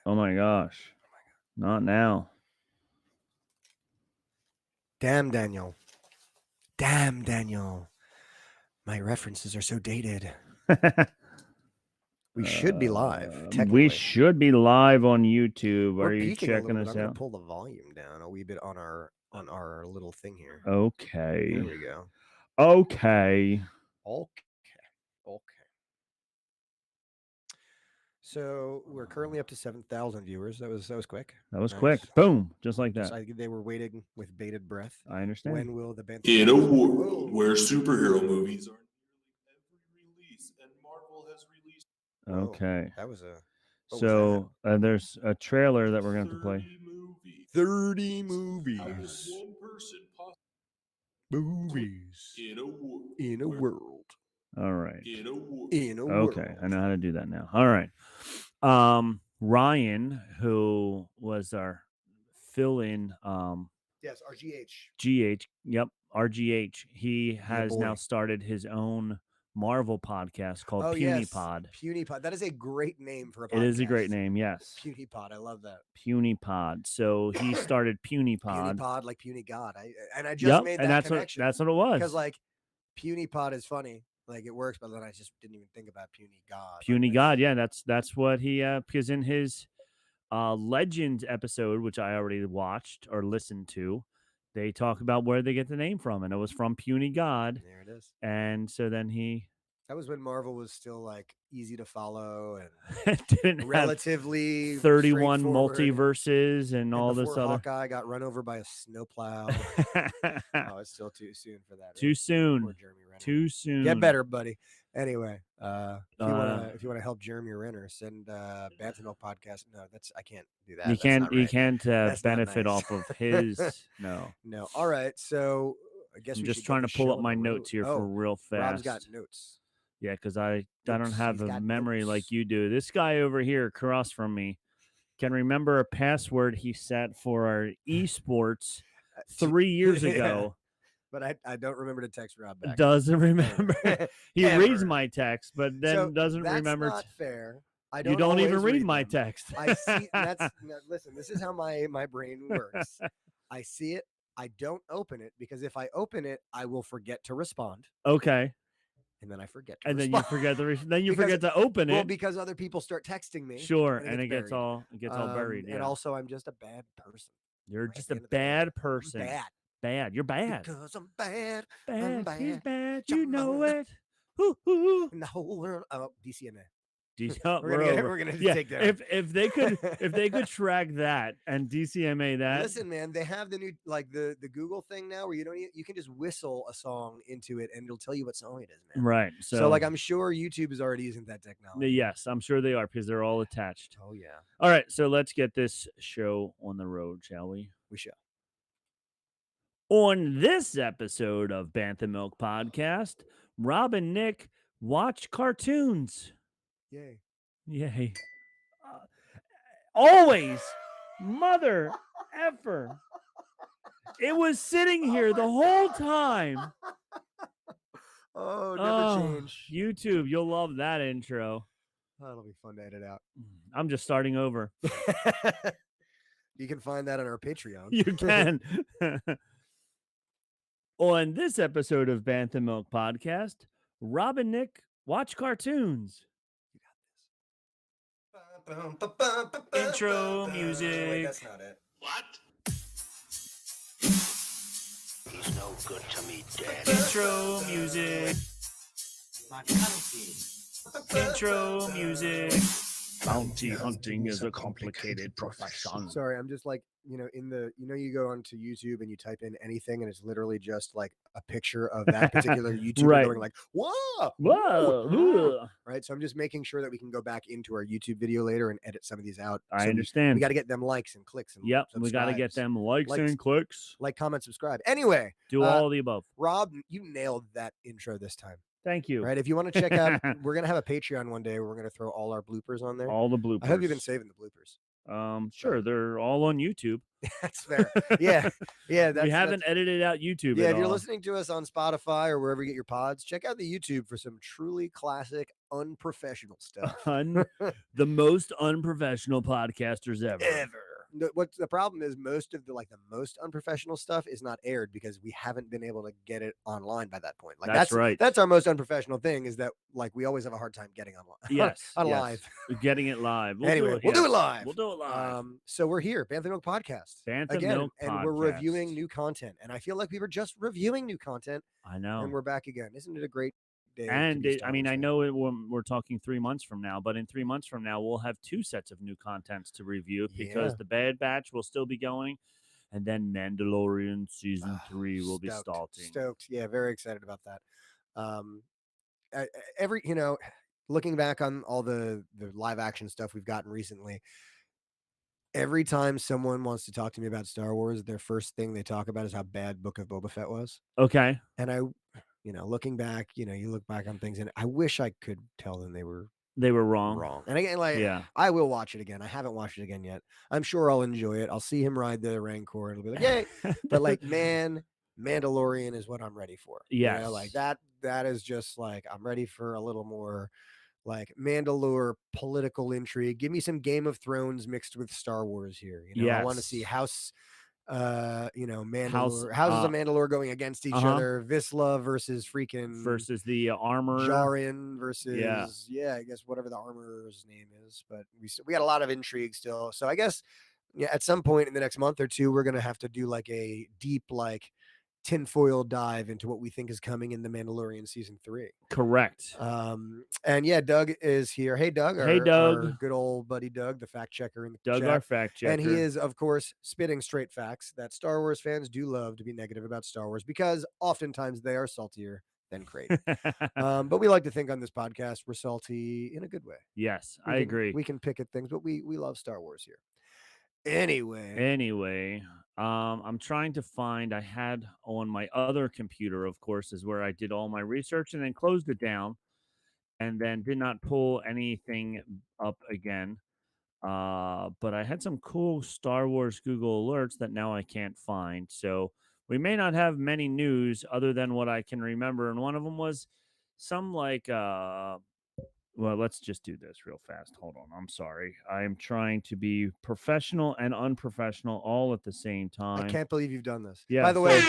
Oh my gosh. Not now. Damn, Daniel. Damn, Daniel. My references are so dated. We should be live, technically. We should be live on YouTube. We're Are you peaking a little checking bit. us I'm going to out? pull the volume down a wee bit on our little thing here. Okay. There we go. Okay. Okay. So we're currently up to 7,000 viewers. That was quick. That was Nice. quick. Boom. Just like that. They were waiting with bated breath. I understand. When will the band? In a world where superhero movies are nearly every release, and Marvel has released. Okay. That was a. So there's a trailer that we're going to have to play. 30 movies. One person Movies. In a world. All right. In a Okay. I know how to do that now. All right. Ryan, who was our fill-in Yes, RGH. GH. Yep. RGH. He has boy. now started his own Marvel podcast called Puny Pod. Puny Pod. That is a great name for a podcast. It is a great name, yes. Puny Pod. I love that. Puny Pod. So he started Puny Pod. Puny Pod, like Puny God. I just made that and that's connection. That's what it was. Because like Puny Pod is funny. Like it works, but then I just didn't even think about Puny God. Puny God, yeah, that's what he because in his Legends episode, which I already watched or listened to, they talk about where they get the name from, and it was from Puny God. There it is. And so then that was when Marvel was still like easy to follow and didn't relatively have 31 multiverses and all this other. Hawkeye got run over by a snowplow. Oh, it's still too soon for that. Too soon. Poor Jeremy Renner. Too soon. Get better, buddy. Anyway, if you want to help Jeremy Renner, send Bantam Milk Podcast. No, I can't do that. You can't benefit nice. off of his. No. All right. So I guess I'm just trying to pull up my notes here for real fast. Rob's got notes. Yeah, because I don't have a memory like you do. This guy over here across from me can remember a password he set for our esports 3 years ago. But I don't remember to text Rob back. Doesn't remember. He reads my text, but then doesn't that's remember. That's not fair. You don't even read my text. I see. Listen. This is how my brain works. I see it. I don't open it because if I open it, I will forget to respond. Okay. And then I forget to and respond. then you forget to open it. Well, because other people start texting me. Sure, and it gets all buried. Yeah. And also, I'm just a bad person. You're just a bad person. Bad. You're bad. Because I'm bad. Bad. I'm bad. He's bad. You know it. In the whole world. Oh, DCMA. We're gonna yeah, take that. If they could track that and DCMA that. Listen, man, they have the new the Google thing now where you can just whistle a song into it and it'll tell you what song it is, man. Right. So I'm sure YouTube is already using that technology. Yes, I'm sure they are because they're all attached. Oh yeah. All right, so let's get this show on the road, shall we? We shall. On this episode of Bantam Milk Podcast, Rob and Nick watch cartoons. Yay. Always. Mother effer. It was sitting here the whole time. Oh, never change. YouTube, you'll love that intro. That'll be fun to edit out. I'm just starting over. You can find that on our Patreon. You can. On this episode of Bantam Milk Podcast, Rob and Nick watch cartoons. Intro music. Wait, that's not it. What? He's no good to me, Dad. Intro music. Intro music. Bounty hunting is a complicated profession. Sorry, I'm just like, you go onto YouTube and you type in anything and it's literally just like a picture of that particular YouTuber Right. going like, whoa, Whoa. right? So I'm just making sure that we can go back into our YouTube video later and edit some of these out. I So understand. We got to get them likes and clicks. And Yep, we got to get subscribes. them likes Likes. and clicks. Like, comment, subscribe. Anyway, Do all the above. Rob, you nailed that intro this time. Thank you. Right? If you want to check out, we're going to have a Patreon one day where we're going to throw all our bloopers on there. All the bloopers. I hope you've been saving the bloopers. Sure, they're all on YouTube. That's fair. Yeah. Yeah. We haven't edited out YouTube. Yeah, at if you're all. listening to us on Spotify or wherever you get your pods, check out the YouTube for some truly classic, unprofessional stuff The most unprofessional podcasters ever. ever. What's the problem is most of the most unprofessional stuff is not aired because we haven't been able to get it online by that point. Like That's right. That's our most unprofessional thing is that we always have a hard time getting online. Yes. on yes. live. Getting it live. Anyway, we'll do it live. We'll do it live. So we're here, Bantha Milk Podcast. Bantha again, Milk and we're reviewing Podcast. new content. And I feel like we were just reviewing new content, I know. and we're back again. Isn't it a great day? And I mean, I know we're talking 3 months from now, but in 3 months from now, we'll have 2 sets of new contents to review because the Bad Batch will still be going, and then Mandalorian season 3 will be starting. Stoked, yeah, very excited about that. Looking back on all the live action stuff we've gotten recently, every time someone wants to talk to me about Star Wars, their first thing they talk about is how bad Book of Boba Fett was. Okay. And I, looking back, you look back on things, and I wish I could tell them they were wrong. And again, I will watch it again. I haven't watched it again yet. I'm sure I'll enjoy it. I'll see him ride the Rancor, and it'll be like, yay! But man, Mandalorian is what I'm ready for. Yes. That is just I'm ready for a little more Mandalore political intrigue. Give me some Game of Thrones mixed with Star Wars here. I want to see House Mandalore, houses of Mandalore going against each other. Vizsla versus the armor. Jaren versus I guess whatever the armor's name is. But we got a lot of intrigue still. So I guess at some point in the next month or two, we're gonna have to do a deep tinfoil dive into what we think is coming in the Mandalorian season 3. Correct. And Doug is here. Hey, Doug. Hey, Doug. Our good old buddy Doug, the fact checker in the Doug, chat. our fact checker. And he is, of course, spitting straight facts that Star Wars fans do love to be negative about Star Wars because oftentimes they are saltier than Creighton. But we like to think on this podcast we're salty in a good way. Yes, I agree. We can pick at things, but we love Star Wars here. Anyway, I'm trying to find. I had on my other computer, of course, is where I did all my research and then closed it down, and then did not pull anything up again. But I had some cool Star Wars Google alerts that now I can't find. So we may not have many news other than what I can remember, and one of them was some well, let's just do this real fast. Hold on. I'm sorry. I am trying to be professional and unprofessional all at the same time. I can't believe you've done this. Yeah, by the way,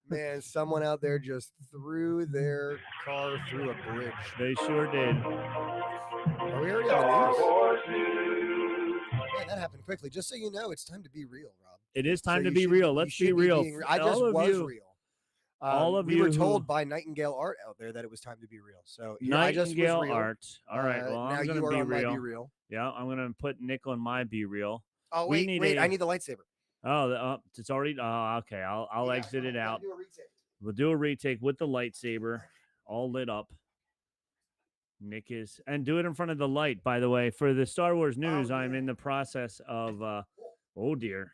man, someone out there just threw their car through a bridge. They sure did. Oh, we already have news. Man, that happened quickly. Just so you know, it's time to be real, Rob. It is time to be real. Let's be real. I just was real. All of we you were told by Nightingale Art out there that it was time to be real. So I just was Nightingale real. Art. All right. Well, now I'm you gonna are be on my real. Be Real. Yeah, I'm gonna put Nick on my Be Real. Oh wait, I need the lightsaber. Oh, it's already. Oh, okay. I'll exit it out. We'll do a retake with the lightsaber, all lit up. Nick is, and do it in front of the light. By the way, for the Star Wars news, I'm in the process of. Oh dear,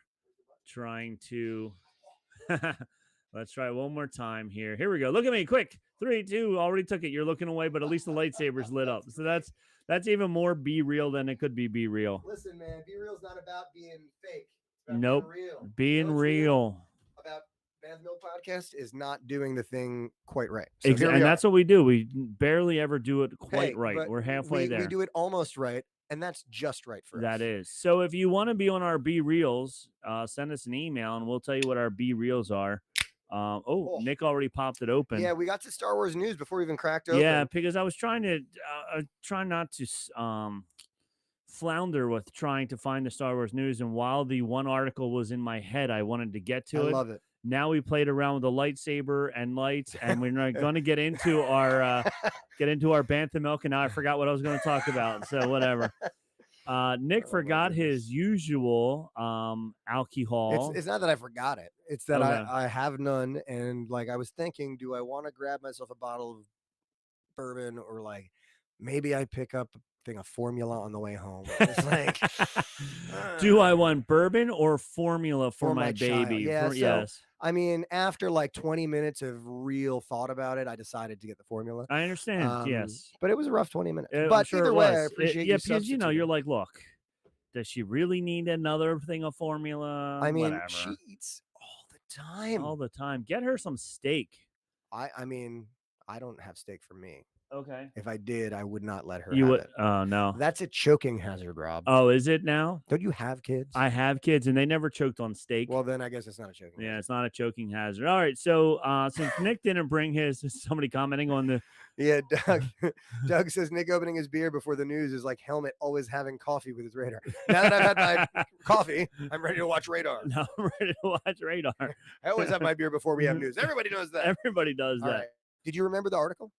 trying to. Let's try one more time here. Here we go. Look at me, quick. 3, 2. Already took it. You're looking away, but at least the lightsaber's lit up. So that's even more Be Real than it could be real. Listen, man, Be Real's not about being fake. Nope. Being real. About Bantha Milk Podcast is not doing the thing quite right. So and that's what we do. We barely ever do it quite right. But we're halfway there. We do it almost right, and that's just right for us. That is. So if you want to be on our Be Reals, send us an email, and we'll tell you what our Be Reals are. Nick already popped it open. Yeah, we got to Star Wars news before we even cracked open. Yeah, because I was trying to try not to flounder with trying to find the Star Wars news, and while the one article was in my head, I wanted to get to it. I love it. Now we played around with the lightsaber and lights, and we're going to get into our Bantha Milk, and now I forgot what I was going to talk about. So whatever. Nick forgot his usual alcohol. It's not that I forgot it. It's that I have none, and I was thinking, do I want to grab myself a bottle of bourbon, or maybe I pick up a thing of formula on the way home. It's do I want bourbon or formula for my baby? Yeah, yes. I mean, after 20 minutes of real thought about it, I decided to get the formula. I understand. Yes, but it was a rough 20 minutes. But I'm sure either way, I appreciate because you're like, look, does she really need another thing of formula? I mean, whatever. She eats all the time. All the time. Get her some steak. I mean, I don't have steak for me. Okay. If I did, I would not let her You have would? it. Oh no. That's a choking hazard, Rob. Oh, is it now? Don't you have kids? I have kids, and they never choked on steak. Well, then I guess it's not a choking Yeah, hazard. it's not a choking hazard. All right, so since Nick didn't bring his, somebody commenting on the Yeah, Doug says Nick opening his beer before the news is like Helmet always having coffee with his radar. Now that I've had my coffee, I'm ready to watch radar. No, I'm ready to watch radar. I always have my beer before we have news. Everybody knows that. Everybody does All that. right. Did you remember the article?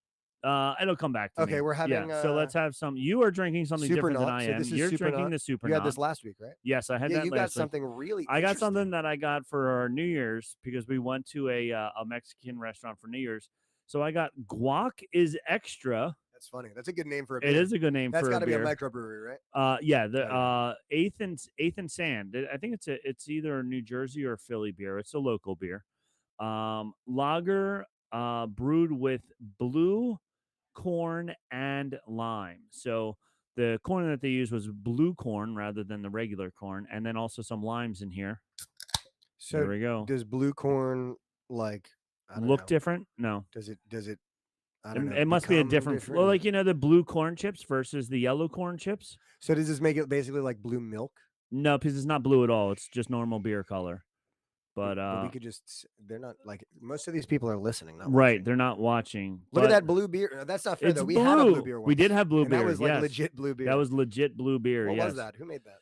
It'll come back to me. Okay, we're Yeah, having, so let's have some. You are drinking something Super different than Nut. I So am. this is You're Super drinking Nut. the Super You had Nut. this last week, right? Yes, I had Yeah, that you got last week. something really I got interesting. something that I got for our New Year's because we went to a Mexican restaurant for New Year's. So I got Guac is Extra. That's funny. That's a good name for a beer. It is a good name That's for got to a be a beer. microbrewery, right? Yeah, the Yeah. Eighth and Sand. I think it's either a New Jersey or a Philly beer. It's a local beer. Lager brewed with blue corn and lime. So the corn that they used was blue corn rather than the regular corn, and then also some limes in here. So There we go. does blue corn like I don't Look know. different? No. Does it I don't know. It must be a become different. Well, like the blue corn chips versus the yellow corn chips. So does this make it basically like blue milk? No, because it's not blue at all. It's just normal beer color. But we could just they're not like most of these people are listening. Not right, watching. they're not watching. Look at but that blue beer. That's not fair It's though. We blue. had a blue beer once. We did have blue and beer. That was like yes. legit blue beer. That was legit blue beer. What yes. was that? Who made that?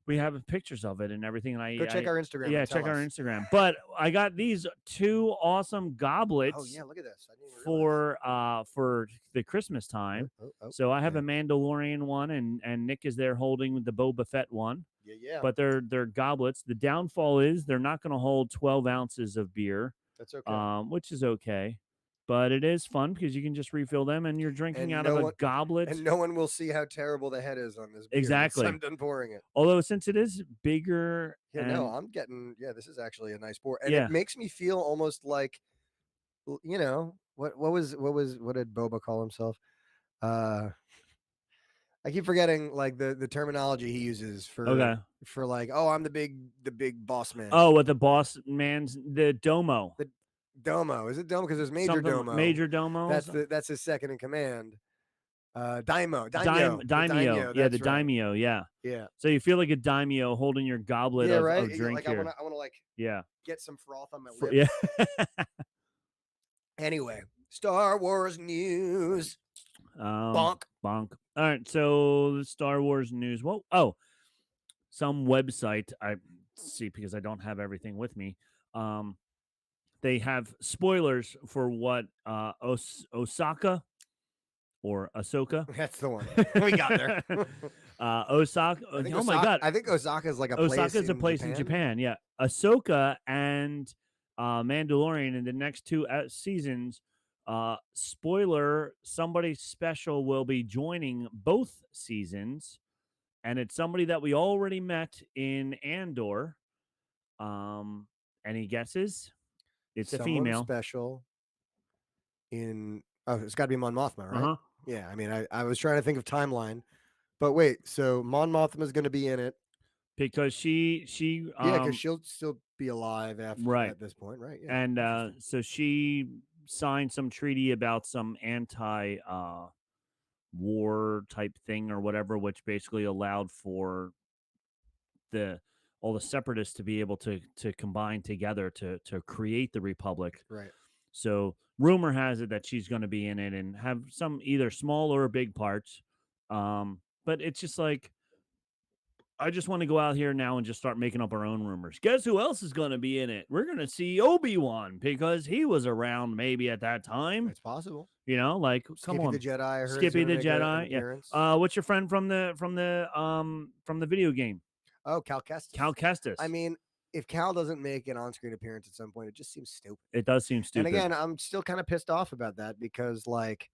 We have pictures of it and everything. And Go check our Instagram. Yeah, and tell check our us. Instagram. But I got these two awesome goblets. Oh yeah, look at this. I didn't even realize. for the Christmas time. Oh, So I have yeah. a Mandalorian one, and Nick is there holding the Boba Fett one. Yeah. But they're goblets. The downfall is they're not going to hold 12 ounces of beer, That's okay. which is okay. But it is fun because you can just refill them, and you're drinking out of a goblet. And no one will see how terrible the head is on this beer. Exactly. I'm done pouring it. Although since it is bigger, Yeah, and no, I'm getting. Yeah, this is actually a nice pour, and Yeah. it makes me feel almost like, you know, what did Boba call himself? I keep forgetting like the terminology he uses for like, oh, I'm the big boss man. Oh, what the boss man's the Domo. The Domo. Is it Domo? Because there's Major Domo. Major Domo. That's his second in command. Daimyo. Daimyo. Yeah, the Daimyo. Yeah. Yeah. So you feel like a Daimyo holding your goblet of drink like, here. I want to like Yeah. get some froth on my lip. Yeah. Anyway, Star Wars news. Bonk. All right, so the Star Wars news. Well, some website I see because I don't have everything with me. They have spoilers for what Osaka or Ahsoka. That's the one. We got there. Osaka. Oh my God! I think Osaka is like a place. Osaka's a place in Japan. Yeah, Ahsoka and Mandalorian in the next two seasons. Spoiler: somebody special will be joining both seasons, and it's somebody that we already met in Andor. Any guesses? It's a female. Special. It's got to be Mon Mothma, right? Uh-huh. Yeah, I mean, I was trying to think of timeline, but wait, so Mon Mothma is going to be in it because she because she'll still be alive after at this point, right? Yeah, and so she signed some treaty about some anti war type thing or whatever, which basically allowed for all the separatists to be able to combine together to create the Republic. Right. So rumor has it that she's going to be in it and have some either small or big parts. But it's just like, I just want to go out here now and just start making up our own rumors. Guess who else is going to be in it? We're going to see Obi-Wan because he was around maybe at that time. It's possible. You know, like Skippy come on, the Jedi. I heard Skippy the Jedi. Yeah. What's your friend from the video game? Oh, Cal Kestis. Cal Kestis. I mean, if Cal doesn't make an on-screen appearance at some point, it just seems stupid. It does seem stupid. And again, I'm still kind of pissed off about that because, like,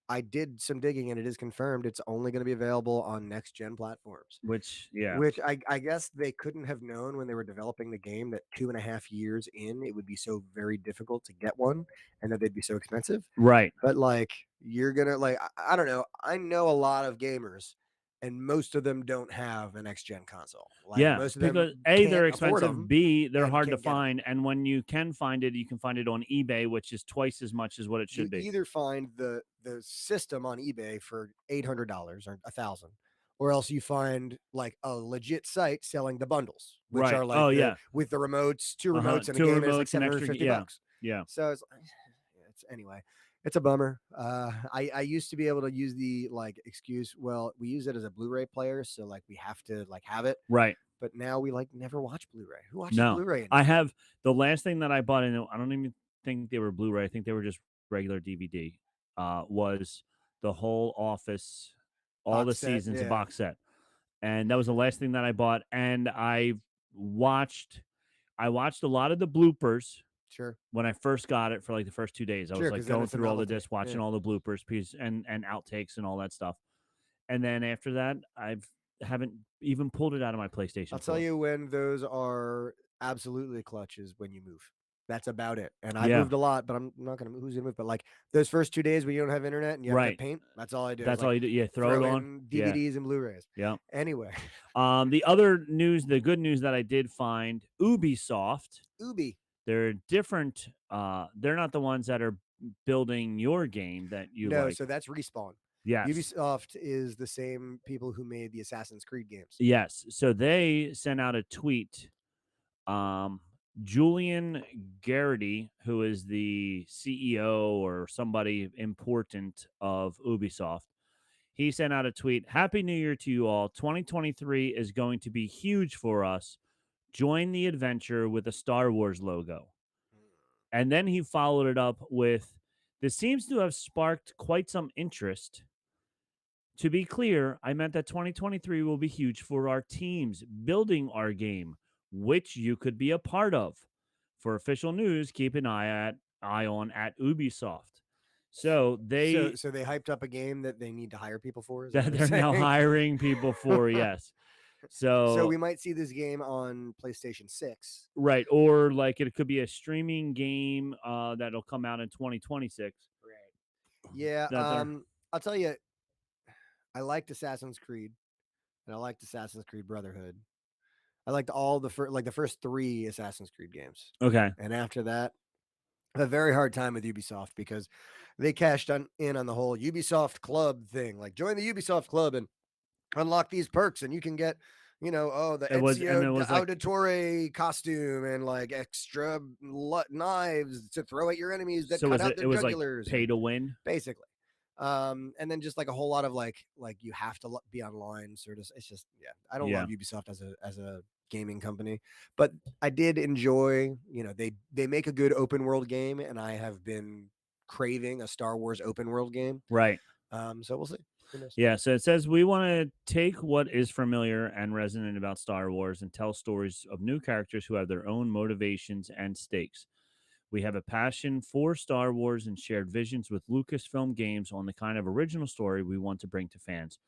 I did some digging and it is confirmed it's only going to be available on next-gen platforms. Which I guess they couldn't have known when they were developing the game that 2.5 years in, it would be so very difficult to get one and that they'd be so expensive. Right. But, like, you're going to, like, I don't know. I know a lot of gamers. and most of them don't have an next gen console. Like Yeah, most of because them A, they're can't afford expensive, them. B, they're and hard to can't get 'em. find, and when you can find it, you can find it on eBay, which is twice as much as what it You should be. either find the system on eBay for $800 or 1,000, or else you find like a legit site selling the bundles, which Right. are like Oh, the yeah. with the remotes, 2 Uh-huh. remotes and a 2 game, and it's like remotes and extra 750 yeah. bucks. Yeah. So it's anyway, it's a bummer. I used to be able to use the like excuse, well, we use it as a Blu-ray player, so like we have to like have it, Right. but now we like never watch Blu-ray. Who watches No. Blu-ray I anymore? have the last thing that I bought, and I don't even think they were Blu-ray, I think they were just regular DVD, was the whole Office, all the Box set, seasons, a yeah, box set. And that was the last thing that I bought, and watched I watched a lot of the bloopers sure, when I first got it for like the first 2 days. I was sure, like because then going it's a through all the novelty. discs, watching Yeah. all the bloopers piece and outtakes and all that stuff. And then after that, haven't even pulled it out of my PlayStation I'll tell 4. you when those are absolutely clutches when you move. That's about it. And I Yeah. moved a lot, but I'm not gonna move. Who's gonna move? But like those first 2 days when you don't have internet and you have to Right. paint, that's all I do. is, That's like, all you do. Yeah, throw it on. in Yeah. DVDs and Blu-rays. Yeah. Anyway, The other news, the good news that I did find, Ubisoft, Ubi. they're different. They're not the ones that are building your game that you No, like. so that's Respawn. Yes. Ubisoft is the same people who made the Assassin's Creed games. Yes. So they sent out a tweet. Julian Garrity, who is the CEO or somebody important of Ubisoft, he sent out a tweet. Happy New Year to you all. 2023 is going to be huge for us. Join the adventure with a Star Wars logo. And then he followed it up with, this seems to have sparked quite some interest. To be clear, I meant that 2023 will be huge for our teams building our game, which you could be a part of. For official news, keep an eye on at Ubisoft. So they So they hyped up a game that they need to hire people for. Is that what they're now saying? hiring people for, yes. So we might see this game on PlayStation 6. Right, or like it could be a streaming game that'll come out in 2026. Right. Yeah. That they're I'll tell you, I liked Assassin's Creed, and I liked Assassin's Creed Brotherhood. I liked all the first 3 Assassin's Creed games, okay. and after that, I have a very hard time with Ubisoft because they cashed in on the whole Ubisoft Club thing. Like, join the Ubisoft Club and unlock these perks, and you can get, the It was like Auditore costume and like extra knives to throw at your enemies that cut out their it was like jugulars. pay to win. Basically. And then just like a whole lot of like you have to be online sort of. It's just, yeah, I don't love Ubisoft as a gaming company, but I did enjoy, they make a good open world game, and I have been craving a Star Wars open world game. Right. So we'll see. Yeah, so it says we want to take what is familiar and resonant about Star Wars and tell stories of new characters who have their own motivations and stakes. We have a passion for Star Wars and shared visions with Lucasfilm Games on the kind of original story we want to bring to fans,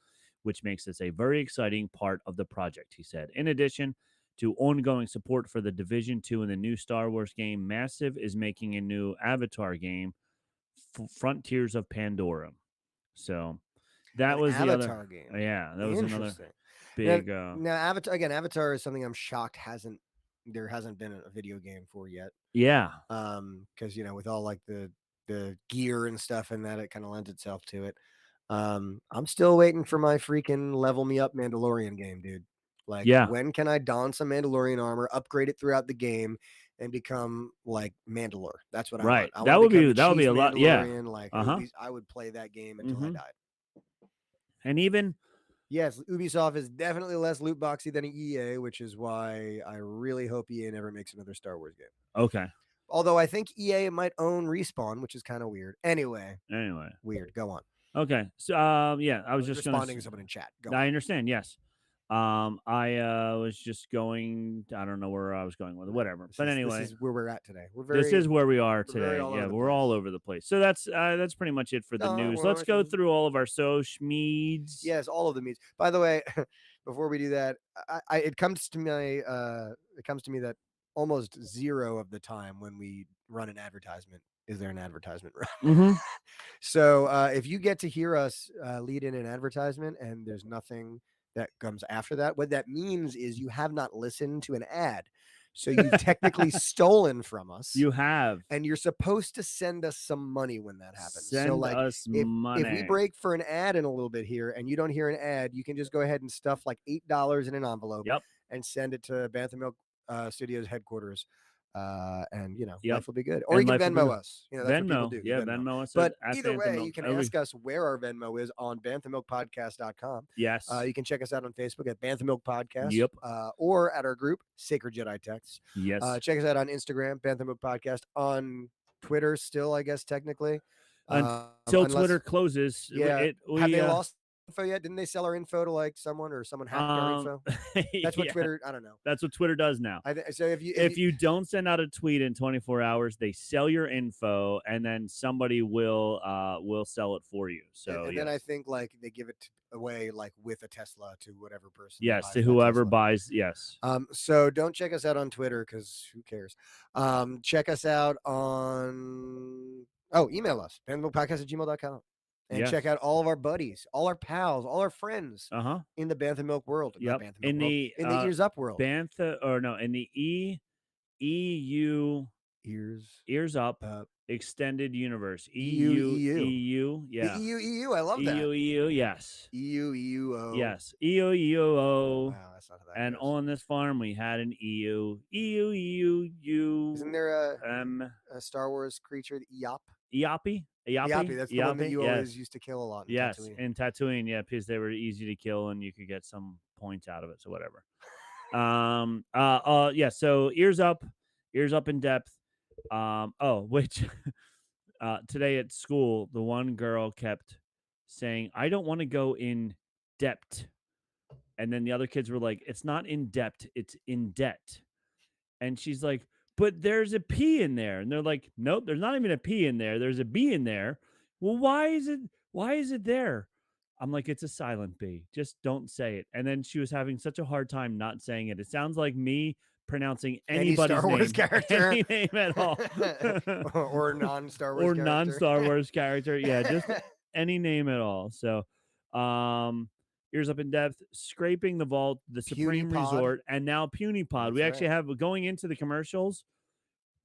which makes this a very exciting part of the project, he said. In addition to ongoing support for the Division 2 and the new Star Wars game, Massive is making a new Avatar game, Frontiers of Pandora. So that was the Avatar other game. Yeah, that was another Interesting. big Now Avatar is something I'm shocked there hasn't been a video game for yet. yeah. Because with all like the gear and stuff and that, it kind of lends itself to it. I'm still waiting for my freaking level me up Mandalorian game, dude. Like, when can I don some Mandalorian armor, upgrade it throughout the game, and become like Mandalore? That's what I want. That would be a lot. Yeah. Like, I would play that game until I died. And even yes, Ubisoft is definitely less loot boxy than EA, which is why I really hope EA never makes another Star Wars game. Okay. Although I think EA might own Respawn, which is kind of weird. Anyway, weird. Go on. Okay. So I was just responding to someone in chat. Go I on. understand. Yes. I was just going. I don't know where I was going with it. Whatever. But anyway, this is where we're at today. This is where we are today. Yeah, we're all over the place. So that's pretty much it for the news. Let's go through all of our meads. Yes, all of the meads. By the way, before we do that, it comes to me that almost zero of the time when we run an advertisement, is there an advertisement? Mm-hmm. So if you get to hear us lead in an advertisement and there's nothing that comes after that, what that means is you have not listened to an ad. So you've technically stolen from us. You have. And you're supposed to send us some money when that happens. Send so like us if money. we break for an ad in a little bit here and you don't hear an ad, you can just go ahead and stuff like $8 in an envelope Yep. and send it to Bantha Milk Studios headquarters. And Yep. life will be good. Or And you can life will be Venmo good. us. You know, that's what people Venmo. do. Yeah, Venmo us. But at either Bantha way, Milk. you can Every- ask us where our Venmo is on banthamilkpodcast.com. Yes. You can check us out on Facebook at Bantha Milk Podcast. Yep. Or at our group, Sacred Jedi Texts. Yes. Check us out on Instagram, Bantha Milk Podcast. On Twitter, still, I guess, technically. Until Unless- Twitter closes. Yeah. We, have they lost info yet? Didn't they sell our info to like someone or someone hacked our info? That's what yeah, Twitter, I don't know. That's what Twitter does now. So If you don't send out a tweet in 24 hours, they sell your info, and then somebody will sell it for you. So and then I think like they give it away like with a Tesla to whatever person. yes, buys to that whoever Tesla. buys. Yes. So don't check us out on Twitter because who cares? Check us out on email us, banthamilkpodcast@gmail.com. And check out all of our buddies, all our pals, all our friends in the Bantha Milk world. Yep. In the Ears Up world. In the EU Ears Up Extended Universe. EU. Yeah. The EU. I love that. EU. Yes. EU. Yes. EU. Wow, that's not how that And goes. on this farm we had an EU. Isn't there a Star Wars creature, the Eop? Eopi? Eopi, that's the one that you yes. always used to kill a lot. In Yes, Tatooine. in Tatooine, yeah, because they were easy to kill and you could get some points out of it, so whatever. Yeah, so ears up in depth. Which today at school, the one girl kept saying, I don't want to go in depth. And then the other kids were like, it's not in depth, it's in debt. And she's like, but there's a P in there. And they're like, nope, there's not even a P in there. There's a B in there. Well, why is it there? I'm like, it's a silent B. Just don't say it. And then she was having such a hard time not saying it. It sounds like me pronouncing anybody's Star Wars name, character. any name at all. or non-Star Wars or character. non-Star Wars character. Yeah, just any name at all. So, Ears Up in Depth, Scraping the Vault, The Supreme Puny Pod. Resort, and now Puny Pod. That's We actually right. have, going into the commercials,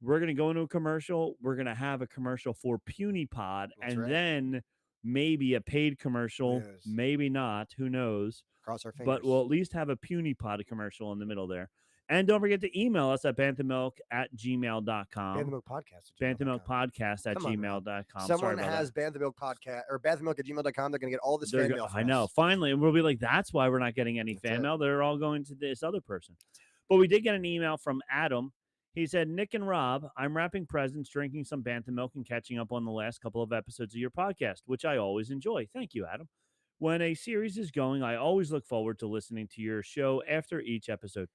we're going to go into a commercial. We're going to have a commercial for Puny Pod, That's and right. then maybe a paid commercial. Yes. Maybe not. Who knows? Cross our fingers. But we'll at least have a Puny Pod commercial in the middle there. And don't forget to email us at banthamilk@gmail.com. Bantha Milk Podcast. Banthamilkpodcast@gmail.com. Someone Sorry about has that. Bantha Milk Podcast or banthamilk@gmail.com. They're going to get all this They're fan go- mail. I from know. us. Finally, and we'll be like, that's why we're not getting any That's fan it. mail. They're all going to this other person. But we did get an email from Adam. He said, Nick and Rob, I'm wrapping presents, drinking some Bantha Milk, and catching up on the last couple of episodes of your podcast, which I always enjoy. Thank you, Adam. When a series is going, I always look forward to listening to your show after each episode.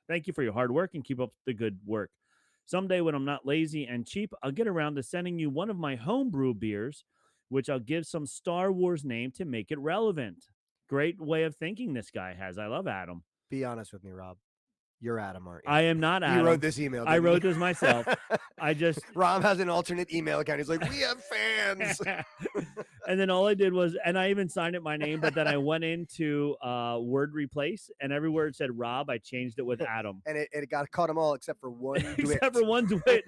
Thank you for your hard work and keep up the good work. Someday when I'm not lazy and cheap, I'll get around to sending you one of my homebrew beers, which I'll give some Star Wars name to make it relevant. Great way of thinking this guy has. I love Adam. Be honest with me, Rob. You're Adam, aren't you? I am not Adam. You wrote this email. I didn't wrote you? this myself. I just Rob has an alternate email account. He's like, we have fans. and then all I did was, and I even signed it my name, but then I went into word replace, and every word said Rob. I changed it with Adam. And it got caught them all except for one. Except for one Dwight.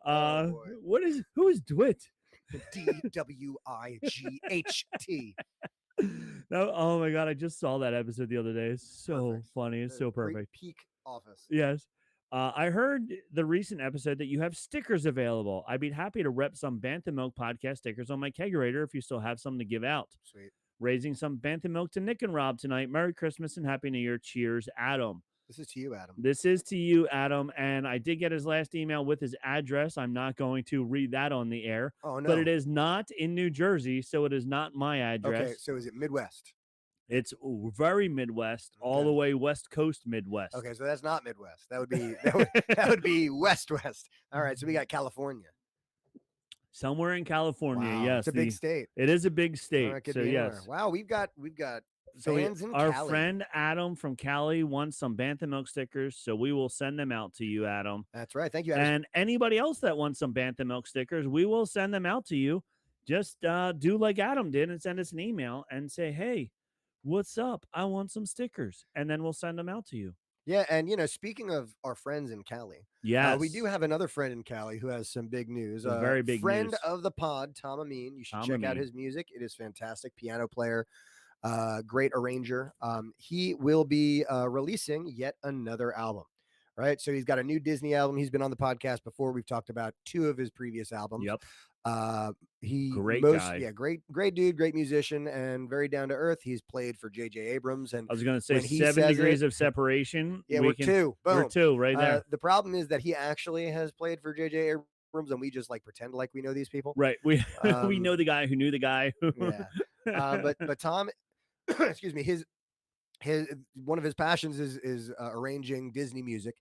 Oh, boy. Who is Dwight? DWIGHT. No, oh my god, I just saw that episode the other day. It's so Perfect. funny. It's so Great perfect. Peak office. Yes. I heard the recent episode that you have stickers available. I'd be happy to rep some Bantha Milk podcast stickers on my kegerator if you still have some to give out. Sweet. Raising some Bantha Milk to Nick and Rob tonight. Merry Christmas and Happy New Year. Cheers, Adam. This is to you, Adam. This is to you, Adam. And I did get his last email with his address. I'm not going to read that on the air. Oh, no. But it is not in New Jersey, so it is not my address. Okay, so is it Midwest? It's very Midwest, all the way West Coast Midwest. Okay, so that's not Midwest. That would be that would be West. All right, so we got California. Somewhere in California, Wow, yes. it's a big state. It is a big All state. right, could So be anywhere. yes. Wow, we've got So Fans in our Cali. friend Adam from Cali wants some Bantha Milk stickers, so we will send them out to you, Adam. That's right. Thank you, Adam. And anybody else that wants some Bantha Milk stickers, we will send them out to you. Just do like Adam did and send us an email and say, "Hey, what's up? I want some stickers," and then we'll send them out to you. Yeah, and speaking of our friends in Cali, Yes, we do have another friend in Cali who has some big news. Very big friend news. of the pod, Tom Amin. You should Tom check out Amin. his music. It is fantastic. Piano player, great arranger. He will be releasing yet another album. Right, so he's got a new Disney album. He's been on the podcast before. We've talked about 2 of his previous albums. Yep. Great dude, great musician, and very down to earth. He's played for J.J. Abrams, and I was going to say when he 7 says degrees it- of separation. yeah, we're 2. Boom. We're 2 right there. The problem is that he actually has played for J.J. Abrams, and we just like pretend like we know these people. Right. We we know Um, the guy who knew the guy. Yeah, but Tom, excuse me, his one of his passions is arranging Disney music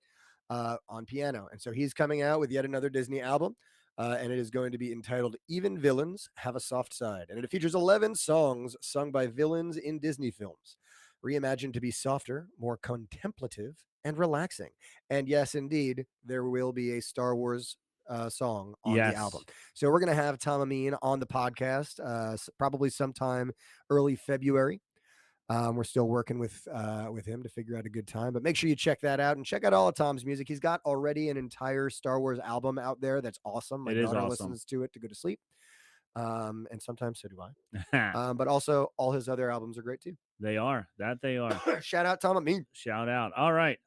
on piano, and so he's coming out with yet another Disney album. And it is going to be entitled Even Villains Have a Soft Side. And it features 11 songs sung by villains in Disney films, reimagined to be softer, more contemplative, and relaxing. And yes, indeed, there will be a Star Wars song on Yes. the album. So we're going to have Tom Amin on the podcast probably sometime early February. We're still working with him to figure out a good time, but make sure you check that out and check out all of Tom's music. He's got already an entire Star Wars album out there that's awesome. My It is daughter awesome. listens to it to go to sleep, and sometimes so do I. But also all his other albums are great too. They are. Shout out Tom Amin. Shout out. All right.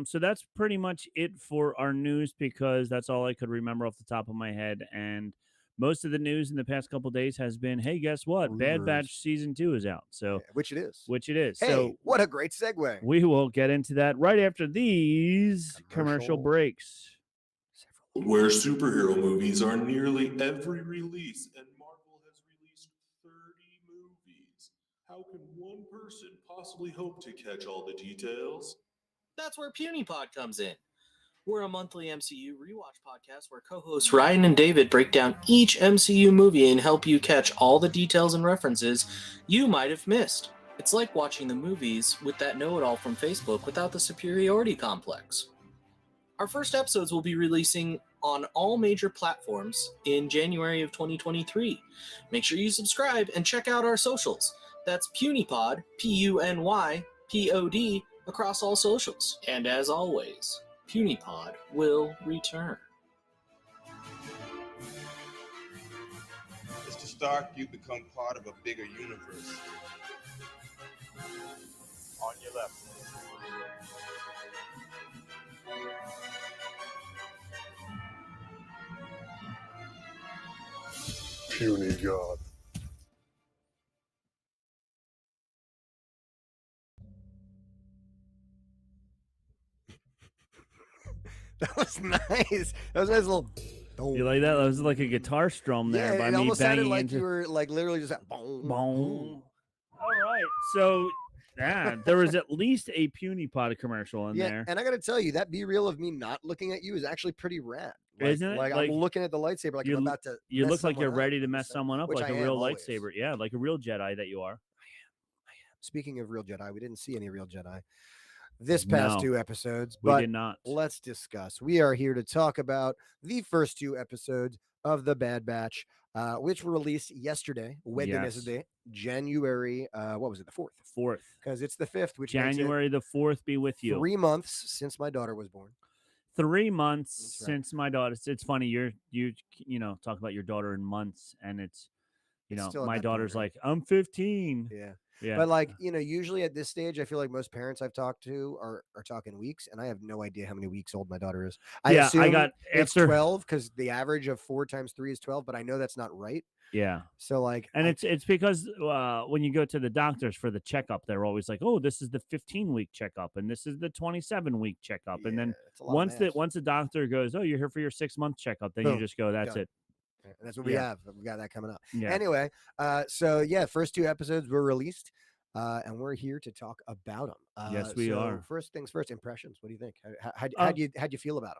So that's pretty much it for our news because that's all I could remember off the top of my head. And most of the news in the past couple days has been, hey, guess what? Bad Rumors. Batch season 2 is out. So Yeah, which it is. Hey, So what a great segue. We will get into that right after these commercial Commercial. breaks. Where superhero movies are nearly every release, and Marvel has released 30 movies. How can one person possibly hope to catch all the details? That's where PewniePod comes in. We're a monthly MCU rewatch podcast where co-hosts Ryan and David break down each MCU movie and help you catch all the details and references you might have missed. It's like watching the movies with that know-it-all from Facebook without the superiority complex. Our first episodes will be releasing on all major platforms in January of 2023. Make sure you subscribe and check out our socials. That's PewniePod, PUNYPOD, across all socials. And as always, PewniePod will return. Mr. Stark, you become part of a bigger universe. On your left. Puny God. That was nice. That was a nice little. You like that? That was like a guitar strum there Yeah, by it me almost sounded banging like into. you were like literally just boom, Boom. All right. So, yeah, there was at least a PewniePod commercial in Yeah, there. and I got to tell you, that be real of me not looking at you is actually pretty rad. Like, Isn't it? Like, Like, I'm looking at the lightsaber, like you I'm l- about to. You mess look like you're someone ready up, to mess so- someone up which like I a am real always. lightsaber. Yeah, like a real Jedi that you are. Speaking of real Jedi, we didn't see any real Jedi this past No, 2 episodes, We but did not. let's discuss. We are here to talk about the first 2 episodes of The Bad Batch, which were released yesterday, Wednesday, January, what was it, the 4th? 4th. Because it's the 5th, which makes January the 4th be with it you. 3 months since my daughter was born. 3 months That's right. since my daughter. It's funny you talk about your daughter in months, and it's It's still at my that point, daughter's right? like, I'm 15. Yeah. Yeah, But like, usually at this stage, I feel like most parents I've talked to are talking weeks, and I have no idea how many weeks old my daughter is. I yeah. assume I got it's after 12 because the average of 4 times 3 is 12, but I know that's not right. yeah, So like, and it's because when you go to the doctors for the checkup, they're always like, oh, this is the 15-week checkup, and this is the 27-week checkup, and then it's a lot of once the doctor goes, oh, you're here for your 6-month checkup, then you Boom. just go, that's Done. it. math. And that's what we Yeah. have. We got that coming up. Yeah. Anyway, so yeah, first 2 episodes were released, and we're here to talk about them. Yes, we are. First things first, impressions. What do you think? Uh, How'd you feel about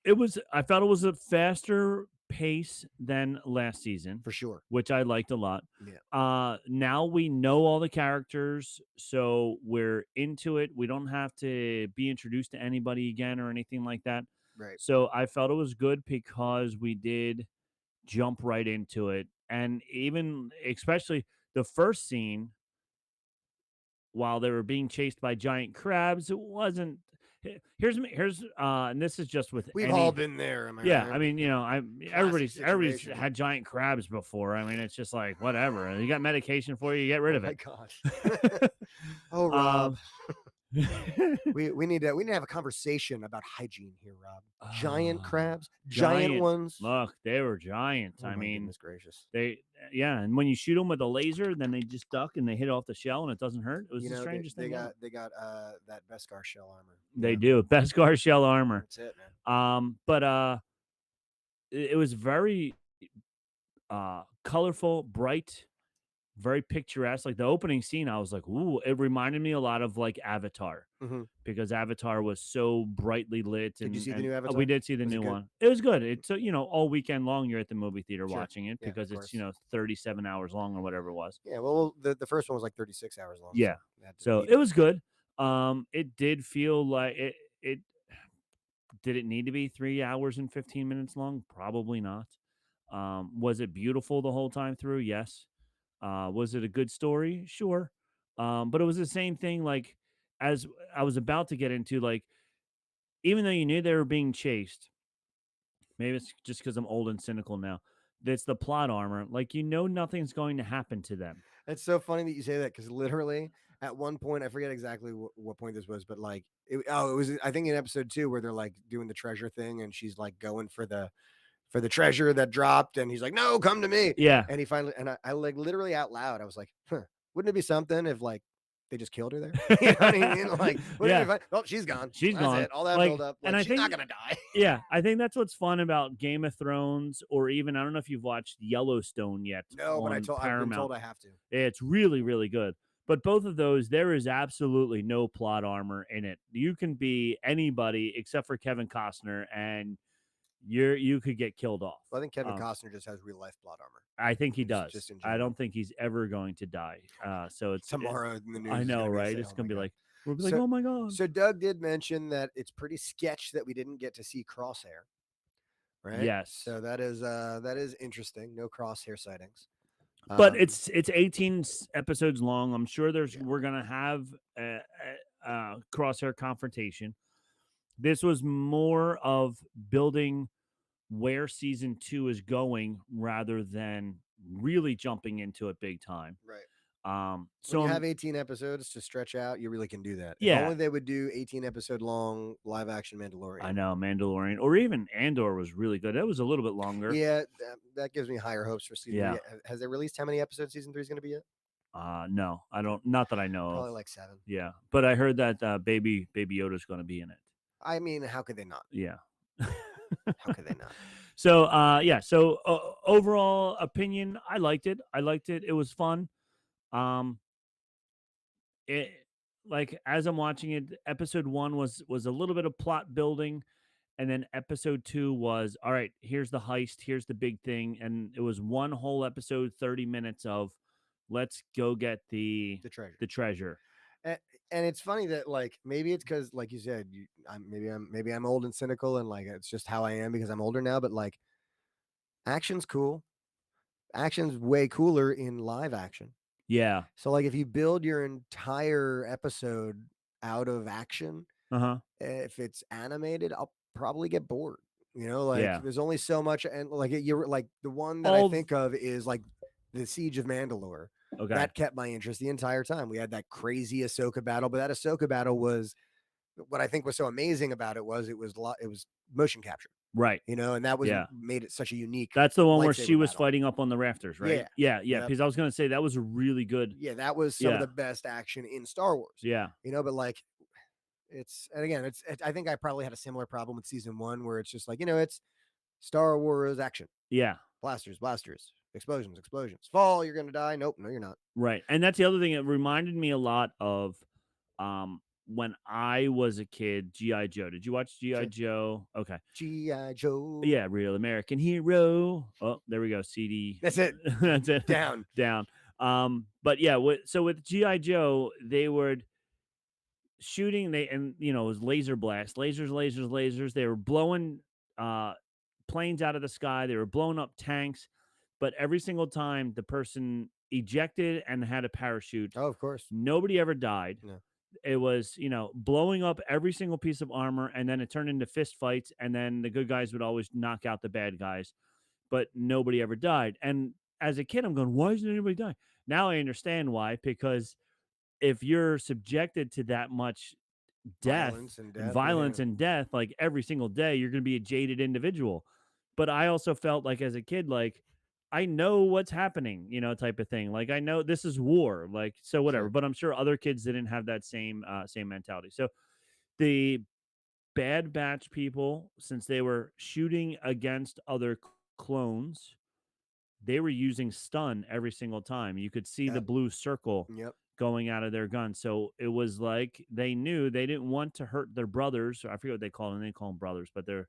them? I felt it was a faster pace than last season, for sure. which I liked a lot. Yeah. Now we know all the characters, so we're into it. We don't have to be introduced to anybody again or anything like that. Right. So I felt it was good because we did jump right into it. And even especially the first scene, while they were being chased by giant crabs, it wasn't. Here's and this is just with We've any, all been there. Am I yeah, right? I mean, everybody's situation. had giant crabs before. I mean, it's just like whatever. You got medication for you, get rid Oh of my it. gosh. Oh, Rob. Um, We need to have a conversation about hygiene here, Rob. Giant Ah, crabs, giant ones. Look, they were giant. Oh I my mean, goodness gracious. yeah, and when you shoot them with a laser, then they just duck and they hit off the shell and it doesn't hurt. It was You the know, strangest they thing got ever. they got that Beskar shell armor. They do Beskar shell armor. That's it, man. But it was very colorful, bright, very picturesque. Like the opening scene, I was like, ooh, it reminded me a lot of like Avatar Mhm. because Avatar was so brightly lit. Did you see the and new Avatar? We did see the Was it new good? one. It was good. It's all weekend long. You're at the movie theater Sure. watching it Yeah, of because it's course. 37 hours long or whatever it was. Yeah, well, the first one was like 36 hours long. Yeah. That So beat it was good. It did feel like it did it need to be 3 hours and 15 minutes long? Probably not. Was it beautiful the whole time through? Yes. Was it a good story? Sure. But it was the same thing like as I was about to get into, like, even though you knew they were being chased, maybe it's just because I'm old and cynical now. That's the plot armor. Like, nothing's going to happen to them. It's so funny that you say that because literally at one point, I forget exactly what point this was, but like, it was, I think in episode 2 where they're like doing the treasure thing and she's like going for the treasure that dropped and he's like, no, come to me. Yeah. And he finally, and I like literally out loud, I was like, wouldn't it be something if like they just killed her there? You know what I mean? Like, wouldn't it be fun? Oh, she's gone. She's That's gone. it. All that Like, build up. and Like, I she's think not gonna die. Yeah, I think that's what's fun about Game of Thrones, or even I don't know if you've watched Yellowstone yet. No, but on I've been Paramount. told I have to. It's really, really good. But both of those, there is absolutely no plot armor in it. You can be anybody except for Kevin Costner, and you could get killed off. Well, I think Kevin Costner just has real life plot armor. I think he does. Just in I general. don't think he's ever going to die. So it's Tomorrow in the news. I is know, gonna be right? saying, It's "Oh gonna my be God." like we'll be like, So- oh my god. So Doug did mention that it's pretty sketch that we didn't get to see Crosshair. Right? Yes. So that is interesting. No Crosshair sightings. But it's 18 episodes long. I'm sure we're gonna have a Crosshair confrontation. This was more of building where season 2 is going rather than really jumping into it big time. right. So When you have 18 episodes to stretch out, you really can do that. If Yeah. only they would do 18 episode long live action Mandalorian. I know Mandalorian or even Andor was really good. That was a little bit longer. Yeah, that gives me higher hopes for season Yeah. 3. Has they released how many episodes season 3 is going to be yet? No, I don't. Not that I know Probably of. like 7. Yeah, but I heard that baby Yoda's going to be in it. I mean, how could they not? Yeah. How could they not? So yeah. So overall opinion, I liked it. It was fun. It like as I'm watching it, episode 1 was a little bit of plot building, and then episode 2 was all right. Here's the heist. Here's the big thing, and it was one whole episode, 30 minutes of let's go get the treasure. The treasure. And it's funny that like maybe it's because like you said, maybe I'm old and cynical and like it's just how I am because I'm older now. But like, action's cool. Action's way cooler in live action. Yeah. So like if you build your entire episode out of action, if it's animated, I'll probably get bored. You know, like Yeah. there's only so much, and like you're like the one that I think of is like the Siege of Mandalore. Okay. That kept my interest the entire time. We had that crazy Ahsoka battle, but that Ahsoka battle was what I think was so amazing about it was motion capture, Right. you know, and that was made it such a unique. That's the one where she lightsaber was battle. fighting up on the rafters, right? Yeah. Yep. Because I was gonna say that was a really good. Yeah, that was some of the best action in Star Wars. Yeah. You know, but like and again, I think I probably had a similar problem with season 1 where it's just like, you know, it's Star Wars action. Yeah. Blasters, explosions, fall, you're gonna die. Nope, no, you're not. Right. And that's the other thing. It reminded me a lot of when I was a kid, G.I. Joe. Did you watch G.I. Sure. Joe? Okay. G.I. Joe. Yeah, Real American Hero. Oh, there we go. CD. That's it. That's it. Down. Down. But yeah, so with G.I. Joe, they would shooting, and it was laser blast, lasers. They were blowing planes out of the sky. They were blowing up tanks, but every single time the person ejected and had a parachute, Oh, of course. nobody ever died. No. It was, blowing up every single piece of armor, and then it turned into fist fights, and then the good guys would always knock out the bad guys, but nobody ever died. And as a kid, I'm going, why isn't anybody dying? Now I understand why, because if you're subjected to that much death Violence and and death, violence yeah. and death, like every single day, you're going to be a jaded individual. But I also felt like as a kid, like I know what's happening, type of thing. Like I know this is war, like so whatever. Sure. But I'm sure other kids didn't have that same mentality. So the Bad Batch people, since they were shooting against other clones, they were using stun every single time. You could see the Yep. blue circle Yep. going out of their gun. So it was like they knew they didn't want to hurt their brothers. I forget what they call them. They call them brothers, but they're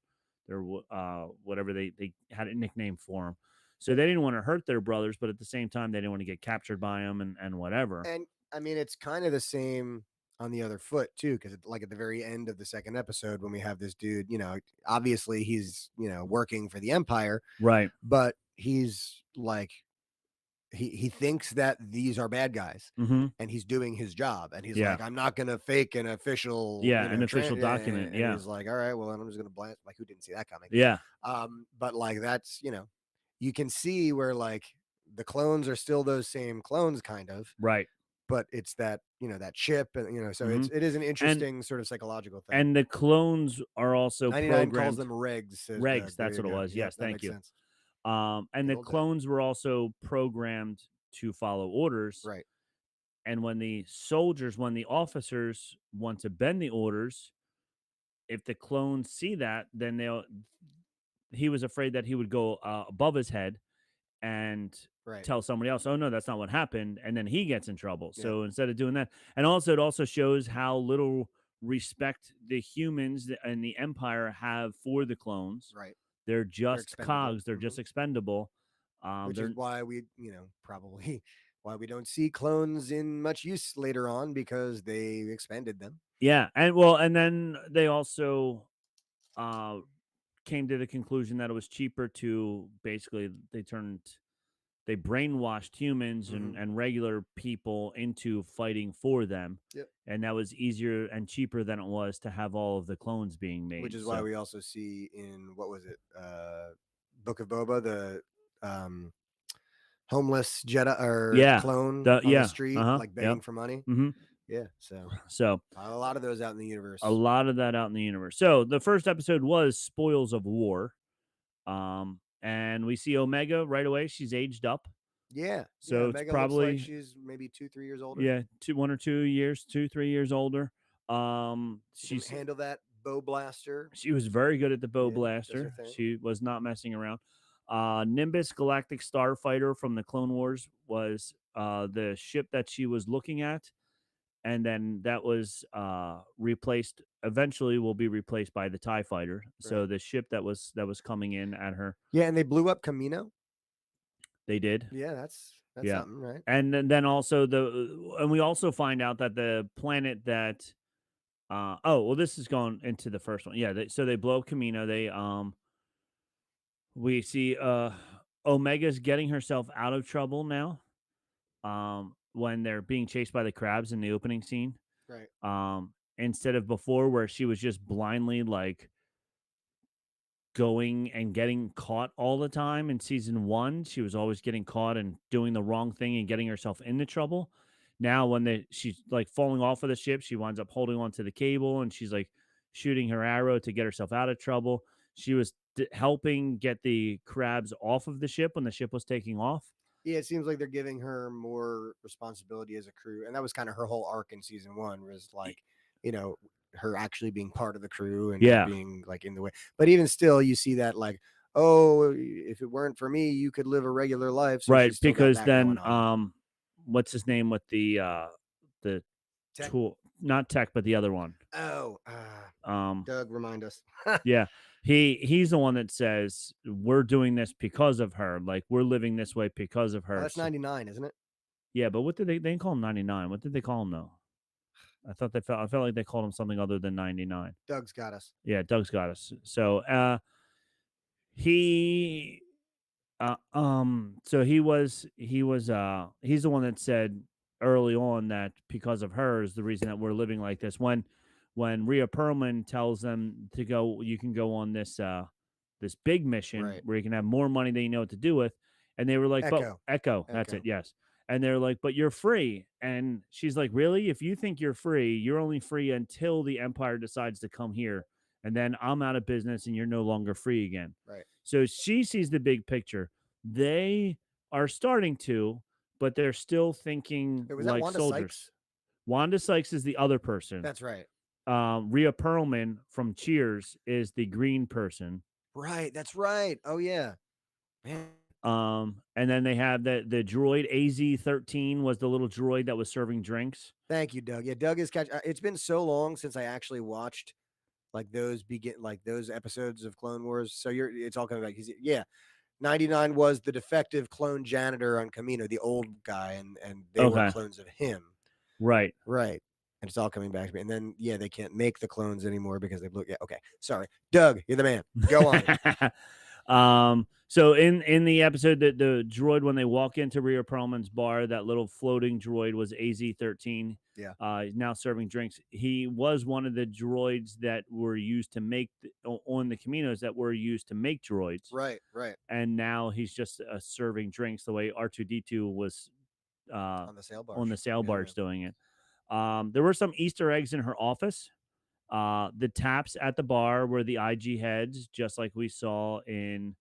whatever they had a nickname for them. So they didn't want to hurt their brothers, but at the same time they didn't want to get captured by them and whatever. And I mean, it's kind of the same on the other foot too, because like at the very end of the second episode, when we have this dude, obviously he's working for the Empire, Right. but he's like he thinks that these are bad guys, Mm-hmm. and he's doing his job, and he's Yeah. like, I'm not gonna fake an official an official document. and Yeah. he's like, all right, well, then I'm just gonna blast. Like, who didn't see that coming? Yeah. But like that's you can see where like the clones are still those same clones kind of, Right. but it's that that chip, and so Mhm. it is an interesting sort of psychological thing. And the clones are also 99 calls programmed. them regs. Says, Regs, that's Greer what it Gun. was. Yep, Yes, that thank makes you. sense. And the Nailed that. clones were also programmed to follow orders. Right. And when the officers want to bend the orders, if the clones see that, then he was afraid that he would go above his head and Right. tell somebody else, oh no, that's not what happened. And then he gets in trouble. Yeah. So instead of doing that, and also it also shows how little respect the humans and the Empire have for the clones. Right. They're just expendable. cogs. They're just expendable. Which they're is why we, probably why we don't see clones in much use later on, because they expended them. Yeah, and then they also came to the conclusion that it was cheaper to basically they brainwashed humans and regular people into fighting for them. Yep. And that was easier and cheaper than it was to have all of the clones being made. Which is why we also see in what was it, Book of Boba, the homeless Jedi or clone on the street, like begging for money. Mm-hmm. Yeah, so a lot of those out in the universe. A lot of that out in the universe. So the first episode was Spoils of War. And we see Omega right away. She's aged up. Yeah. So Omega it's probably looks like she's maybe 2-3 years older. Yeah, 2-3 years older. She can handle that bow blaster. She was very good at the bow Yeah, blaster. that's her thing. She was not messing around. Nimbus Galactic Starfighter from the Clone Wars was the ship that she was looking at. And then that was replaced. Eventually, will be replaced by the TIE Fighter. Right. So the ship that was coming in at her. Yeah, and they blew up Camino. They did. Yeah, that's something, right? And then also and we also find out that the planet that. This is going into the first one. Yeah, so they blow up Camino. They we see Omega's getting herself out of trouble now. When they're being chased by the crabs in the opening scene. Right. Instead of before where she was just blindly like going and getting caught all the time in season 1, she was always getting caught and doing the wrong thing and getting herself into trouble. Now when she's like falling off of the ship, she winds up holding onto the cable and she's like shooting her arrow to get herself out of trouble. She was helping get the crabs off of the ship when the ship was taking off. Yeah, it seems like they're giving her more responsibility as a crew. And that was kind of her whole arc in season 1, was like, her actually being part of the crew and being like in the way. But even still, you see that like, oh, if it weren't for me, you could live a regular life. So right. Because then, what's his name with the tool? not Tech, but the other one. Oh, Um, Doug, remind us. yeah, he's the one that says we're doing this because of her. Like we're living this way because of Oh, her. that's 99, isn't it? Yeah, but what did they didn't call him 99? What did they call him though? I felt like they called him something other than 99. Doug's got us. Yeah, Doug's got us. So he so he's the one that said early on that because of her is the reason that we're living like this. When Rhea Perlman tells them to go, you can go on this big mission Right. where you can have more money than you know what to do with. And they were like, but Echo. Echo, that's Echo. it, yes. And they're like, but you're free. And she's like, really? If you think you're free, you're only free until the Empire decides to come here. And then I'm out of business and you're no longer free again. Right. So she sees the big picture. They are starting to, but they're still thinking Wait, was that like Wanda soldiers. Sykes? Wanda Sykes is the other person. That's right. Rhea Perlman from Cheers is the green person. Right. That's right. Oh yeah. Man. And then they have the droid AZ-13 was the little droid that was serving drinks. Thank you, Doug. Yeah, Doug is catch. It's been so long since I actually watched like those episodes of Clone Wars. So it's all coming back. Yeah, 99 was the defective clone janitor on Kamino, the old guy, and they were Okay. clones of him. Right. Right. And it's all coming back to me. And then they can't make the clones anymore because they blew. Yeah. Okay. Sorry, Doug. You're the man. Go on. So in the episode that the droid, when they walk into Rhea Perlman's bar, that little floating droid was AZ-13. Yeah. He's now serving drinks. He was one of the droids that were used to make on the Caminos that were used to make droids. Right. Right. And now he's just serving drinks the way R2-D2 was On the sail barge. on the sail Yeah, barge yeah. doing it. There were some Easter eggs in her office. The taps at the bar were the IG heads, just like we saw in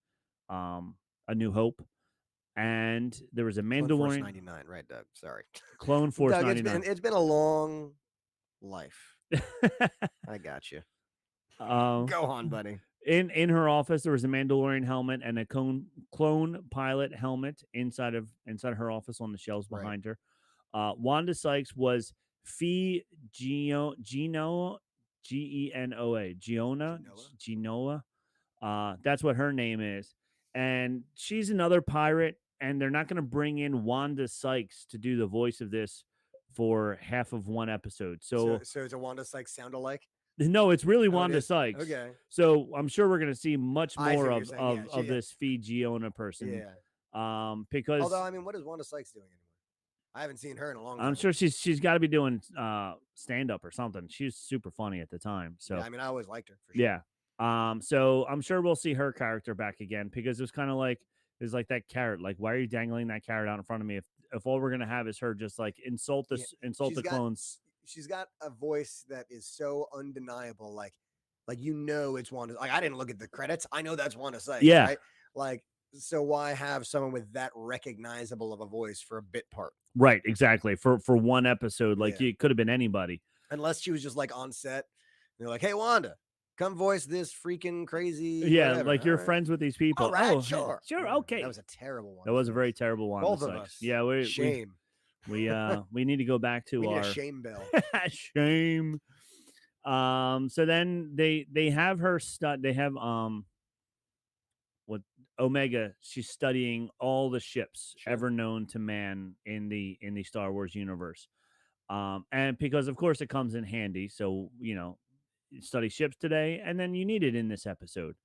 A New Hope. And there was a Clone Force Mandalorian 99, right, Doug? Sorry. Clone Force Doug, 99. it's been a long life. I got you. Go on, buddy. In her office, there was a Mandalorian helmet and a clone pilot helmet inside her office on the shelves behind her. Wanda Sykes was Genoa, Genoa. That's what her name is. And she's another pirate, and they're not going to bring in Wanda Sykes to do the voice of this for half of one episode. So it's a Wanda Sykes sound alike? no, it's really Oh, it Wanda is? Sykes. Okay. So I'm sure we're going to see much I see more what of you're saying. Yeah, this Fijiona person. Yeah. Because Although, I mean, what is Wanda Sykes doing anymore? I haven't seen her in a long time. I'm sure she's got to be doing stand up or something. She's super funny at the time. So Yeah, I mean, I always liked her. For sure. yeah. So I'm sure we'll see her character back again because it was kind of like that carrot. Like, why are you dangling that carrot out in front of me? If all we're gonna have is her just like insult the She's got- clones. She's got a voice that is so undeniable. Like it's Wanda. Like, I didn't look at the credits. I know that's Wanda Sykes. Yeah. Right? Like, so why have someone with that recognizable of a voice for a bit part? Right, exactly. For one episode, like Yeah. it could have been anybody. Unless she was just like on set. They're like, hey, Wanda, come voice this freaking crazy. Yeah, whatever." like you're All right. friends with these people. All right, Oh, sure. sure, Yeah, okay. That was a terrible one. That was a very terrible one. Both of us. Yeah, Shame. we need to go back to We need our a shame bell. shame. So then they have her they have what Omega, she's studying all the ships ever known to man in the Star Wars universe. And because of course it comes in handy, so you study ships today and then you need it in this episode.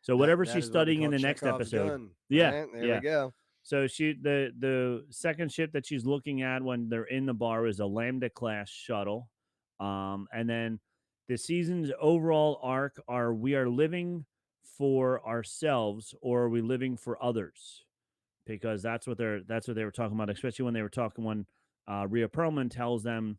So whatever That she's is what we studying in call the next Chekhov's episode. gun, Yeah, right? There yeah. we go. So the second ship that she's looking at when they're in the bar is a Lambda class shuttle. And then the season's overall arc are we are living for ourselves or are we living for others? Because that's what they were talking about, especially when they were talking when Rhea Perlman tells them,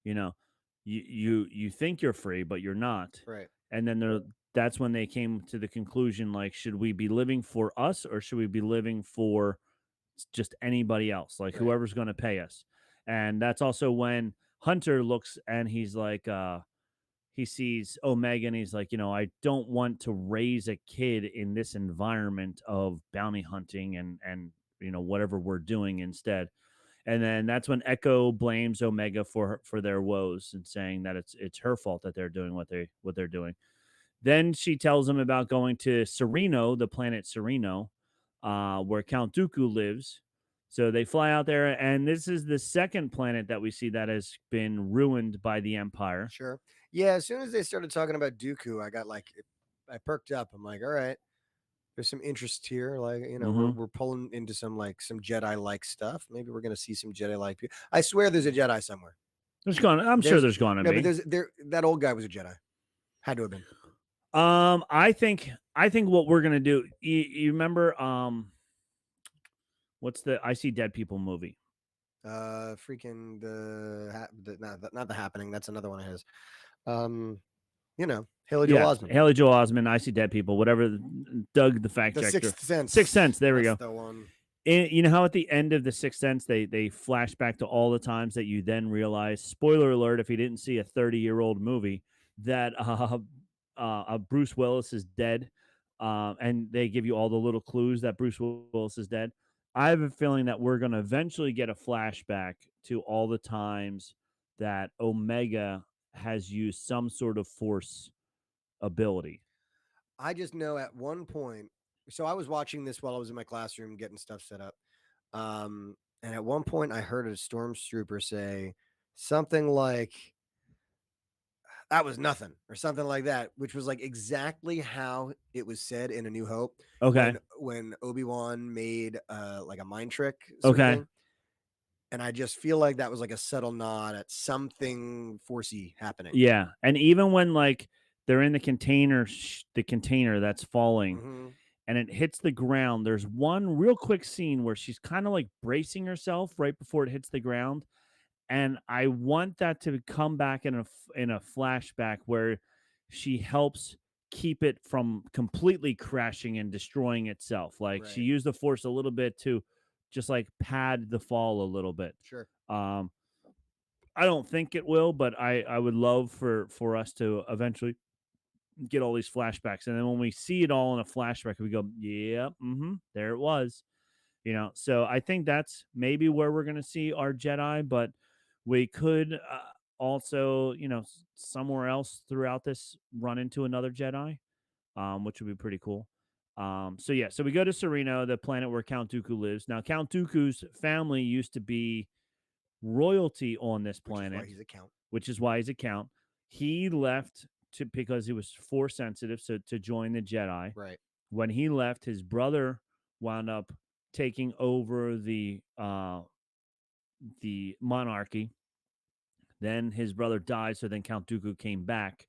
you think you're free, but you're not. Right. And then that's when they came to the conclusion, like, should we be living for us or should we be living for just anybody else, like whoever's going to pay us? And that's also when Hunter looks and he's like, he sees Omega and he's like, I don't want to raise a kid in this environment of bounty hunting and whatever we're doing instead. And then that's when Echo blames Omega for their woes and saying that it's her fault that they're doing what they're doing. Then she tells him about going to Sereno, the planet Sereno, where Count Dooku lives. So they fly out there, and this is the second planet that we see that has been ruined by the Empire. Sure. Yeah. As soon as they started talking about Dooku, I got like, I perked up. I'm like, all right, there's some interest here. Like, we're pulling into some Jedi like stuff. Maybe we're gonna see some Jedi like people. I swear, there's a Jedi somewhere. I'm sure there's going to No, be. but that old guy was a Jedi. Had to have been. I think what we're gonna do. You remember what's the I See Dead People movie? Freaking not the Happening. That's another one of his. Haley Joel Osment. Haley Joel Osment, I See Dead People, whatever. Doug the fact checker. Sixth Sense. Sixth Sense. There we go. That's the one. You know how at the end of the Sixth Sense they flash back to all the times that you then realize, spoiler alert, if you didn't see a 30-year-old movie, that Bruce Willis is dead, and they give you all the little clues that Bruce Willis is dead. I have a feeling that we're going to eventually get a flashback to all the times that Omega has used some sort of force ability. I just know at one point, so I was watching this while I was in my classroom getting stuff set up. And at one point I heard a stormtrooper say something like, that was nothing, or something like that, which was like exactly how it was said in A New Hope. Okay. When Obi-Wan made like a mind trick. Okay. And I just feel like that was like a subtle nod at something forcey happening. Yeah. And even when like they're in the container that's falling, Mm-hmm. and it hits the ground, there's one real quick scene where she's kind of like bracing herself right before it hits the ground. And I want that to come back in a flashback where she helps keep it from completely crashing and destroying itself. Like she used the force a little bit to just like pad the fall a little bit. Sure. I don't think it will, but I would love for us to eventually get all these flashbacks. And then when we see it all in a flashback, we go, yeah, there it was. So I think that's maybe where we're going to see our Jedi, but we could also, somewhere else throughout this run into another Jedi, which would be pretty cool. So we go to Sereno, the planet where Count Dooku lives. Now, Count Dooku's family used to be royalty on this planet, which is why he's a count. He left because he was force sensitive, so to join the Jedi. Right. When he left, his brother wound up taking over the monarchy. Then his brother died, so then Count Dooku came back.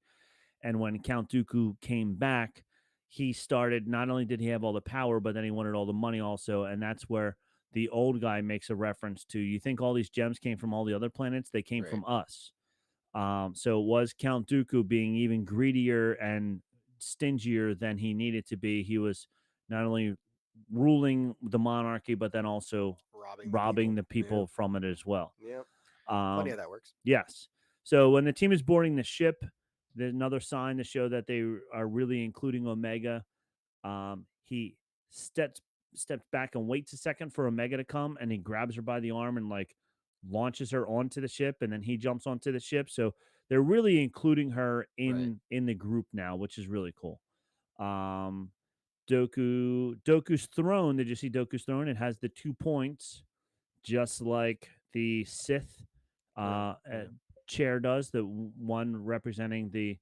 And when Count Dooku came back, he started, not only did he have all the power, but then he wanted all the money also. And that's where the old guy makes a reference to, you think all these gems came from all the other planets? They came from us. So it was Count Dooku being even greedier and stingier than he needed to be. He was not only ruling the monarchy, but then also robbing the people from it as well. Yeah. Funny how that works. Yes. So when the team is boarding the ship, there's another sign to show that they are really including Omega. He steps back and waits a second for Omega to come, and he grabs her by the arm and like launches her onto the ship, and then he jumps onto the ship. So they're really including her in the group now, which is really cool. Dooku's throne. Did you see Dooku's throne? It has the 2 points, just like the Sith chair does. The one representing the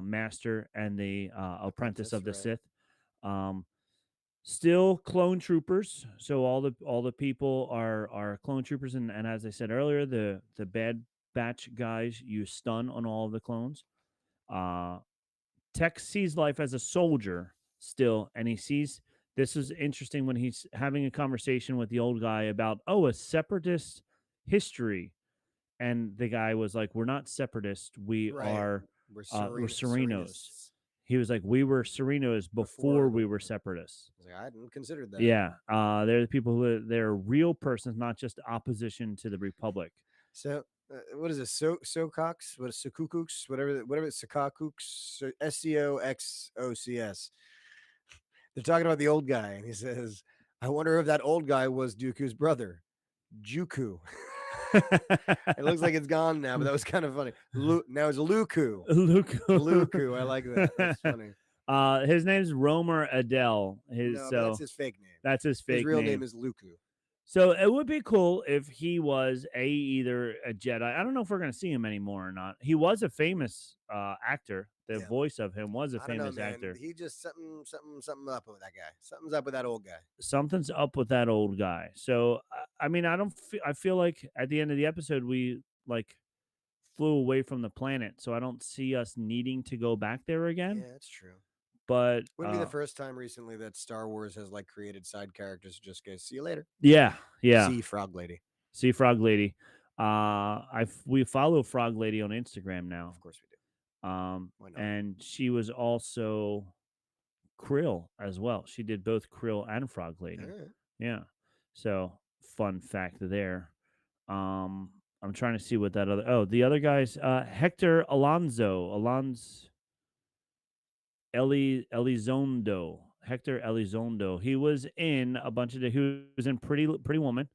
master and the apprentice of the Sith. Still clone troopers. So all the people are clone troopers, and as I said earlier, the Bad Batch guys use stun on all of the clones. Tech sees life as a soldier still, and he sees, this is interesting when he's having a conversation with the old guy about, a separatist history. And the guy was like, we're not separatists. We're Serenos. He was like, we were Serenos before we were separatists. I hadn't considered that. Yeah. They're the people they're real persons, not just opposition to the Republic. So what is it? Socox? What is Sokukuks? Whatever it's Socokuks. SCOXOCS. They're talking about the old guy, and he says, I wonder if that old guy was Dooku's brother. Juku. It looks like it's gone now, but that was kind of funny. Now it's Luku. Luku. I like that. That's funny. His name's Romer Adele. No, but that's his fake name. That's his fake His real name. name is Luku. So it would be cool if he was either a Jedi. I don't know if we're gonna see him anymore or not. He was a famous actor. The voice of him was a famous actor. He just something up with that guy. Something's up with that old guy. Something's up with that old guy. So I mean, I feel like at the end of the episode we like flew away from the planet, so I don't see us needing to go back there again. Yeah, that's true. But wouldn't be the first time recently that Star Wars has like created side characters who just go, see you later. Yeah. See Frog Lady. See Frog Lady. We follow Frog Lady on Instagram now. Of course we do. Why not? And she was also Krill as well. She did both Krill and Frog Lady. All right. Yeah. So fun fact there. I'm trying to see what that other. The other guys. Hector Elizondo. Hector Elizondo. He was in a bunch of he was in Pretty Woman.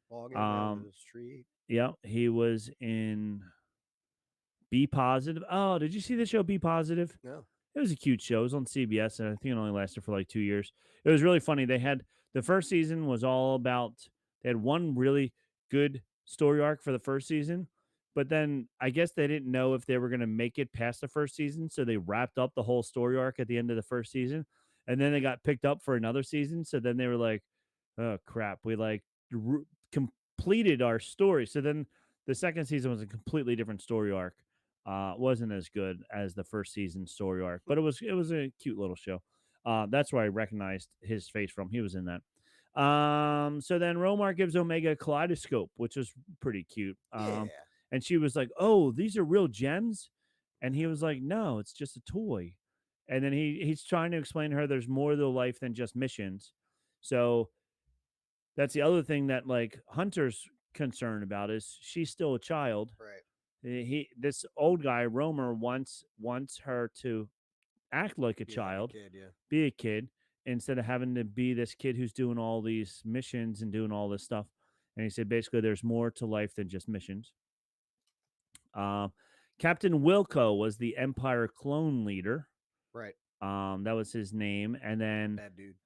Walking down the street. Yeah, he was in Be Positive. Oh, did you see the show Be Positive? No. It was a cute show. It was on CBS, and I think it only lasted for like 2 years. It was really funny. They had the first season was all about. They had one really good story arc for the first season, but then I guess they didn't know if they were going to make it past the first season, so they wrapped up the whole story arc at the end of the first season, and then they got picked up for another season. So then they were like, "Oh crap, we like completed our story." So then the second season was a completely different story arc. Wasn't as good as the first season story arc, but it was a cute little show. That's where I recognized his face from. He was in that. So then Romar gives Omega a kaleidoscope, which was pretty cute. And she was like, "Oh, these are real gems," and he was like, "No, it's just a toy." And then he's trying to explain to her there's more to life than just missions. So that's the other thing that like Hunter's concerned about is she's still a child. Right. This old guy Romer wants her to act like a child, be a kid, instead of having to be this kid who's doing all these missions and doing all this stuff. And he said basically there's more to life than just missions. Captain Wilco was the Empire clone leader. Right. That was his name. And then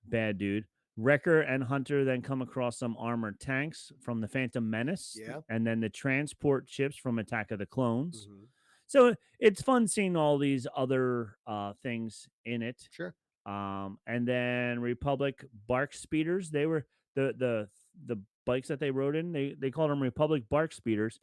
Bad dude. Wrecker and Hunter then come across some armored tanks from the Phantom Menace. Yeah. And then the transport ships from Attack of the Clones. Mm-hmm. So it's fun seeing all these other things in it. Sure. And then Republic Bark Speeders. They were the bikes that they rode in. They called them Republic Bark Speeders.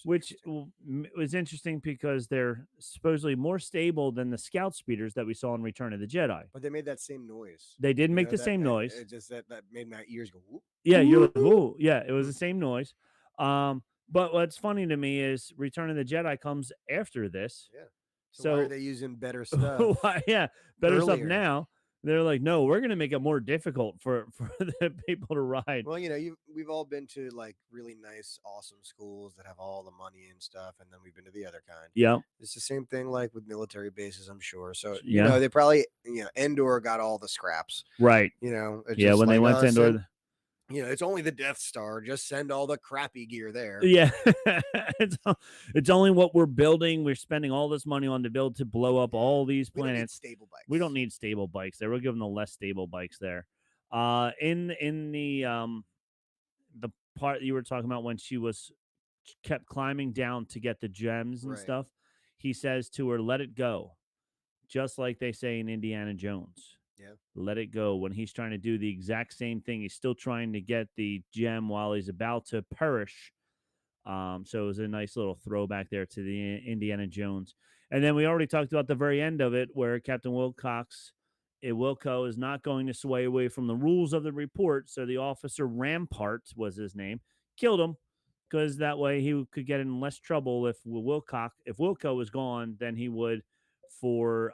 Which was interesting because they're supposedly more stable than the Scout Speeders that we saw in Return of the Jedi. But they made that same noise. They did make the same noise. It just that made my ears go whoop. Yeah, you're like, whoa. Yeah, it was the same noise. But what's funny to me is Return of the Jedi comes after this. Yeah. So why are they using better stuff? Better stuff now. They're like, no, we're gonna make it more difficult for the people to ride. Well, we've all been to like really nice, awesome schools that have all the money and stuff, and then we've been to the other kind. Yeah, it's the same thing like with military bases, I'm sure. So yeah, they probably Endor got all the scraps, right? Yeah, when they went to Endor. It's only the Death Star. Just send all the crappy gear there. Yeah, it's only what we're building. We're spending all this money on to build to blow up all these planets. Stable bikes. We don't need stable bikes there. We'll give them the less stable bikes there. In the part you were talking about when she kept climbing down to get the gems and stuff, he says to her, "Let it go," just like they say in Indiana Jones. Yeah. Let it go. When he's trying to do the exact same thing, he's still trying to get the gem while he's about to perish. So it was a nice little throwback there to the Indiana Jones. And then we already talked about the very end of it, where Captain Wilco is not going to sway away from the rules of the report. So the officer Rampart was his name, killed him because that way he could get in less trouble if Wilco was gone than he would for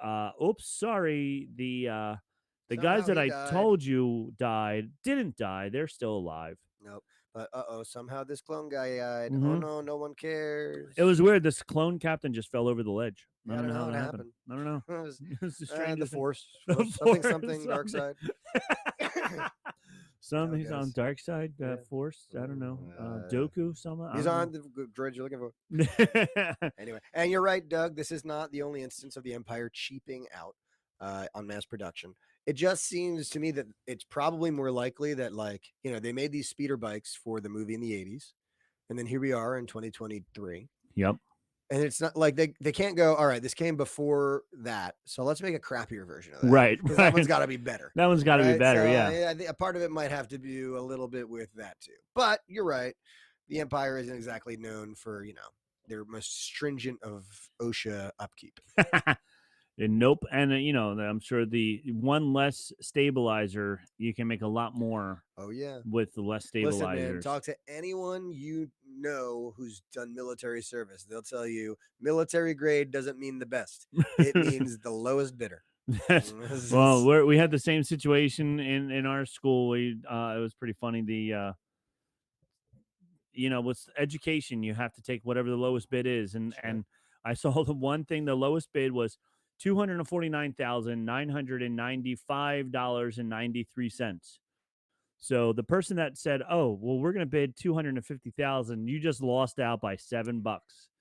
the guys that I told you didn't die. They're still alive. Nope. But somehow this clone guy died. Mm-hmm. Oh no, no one cares. It was weird. This clone captain just fell over the ledge. I don't know how it happened. I don't know. It was the the Force. The something dark side. Some it he's on goes. Dark Side Yeah. Force. I don't know. Uh, Doku. Some. I He's don't on the droid you're looking for. know. Anyway, and you're right, Doug. This is not the only instance of the Empire cheaping out on mass production. It just seems to me that it's probably more likely that, like, they made these speeder bikes for the movie in the 80s, and then here we are in 2023. Yep. And it's not like they can't go, all right, this came before that, so let's make a crappier version of that. Right. Because Right. that one's got to be better. That one's got to be Right? better. So, Yeah. I think a part of it might have to do a little bit with that too. But you're right. The Empire isn't exactly known for, their most stringent of OSHA upkeep. And nope. And I'm sure the one less stabilizer, you can make a lot more Oh yeah. with the less Listen, stabilizers. man, talk to anyone you know who's done military service. They'll tell you military grade doesn't mean the best. It means the lowest bidder. Well, we had the same situation in our school. It was pretty funny. With education, you have to take whatever the lowest bid is, and Sure. and I saw the one thing. The lowest bid was $249,995.93. So the person that said, "Oh, well, we're going to bid 250,000," you just lost out by $7.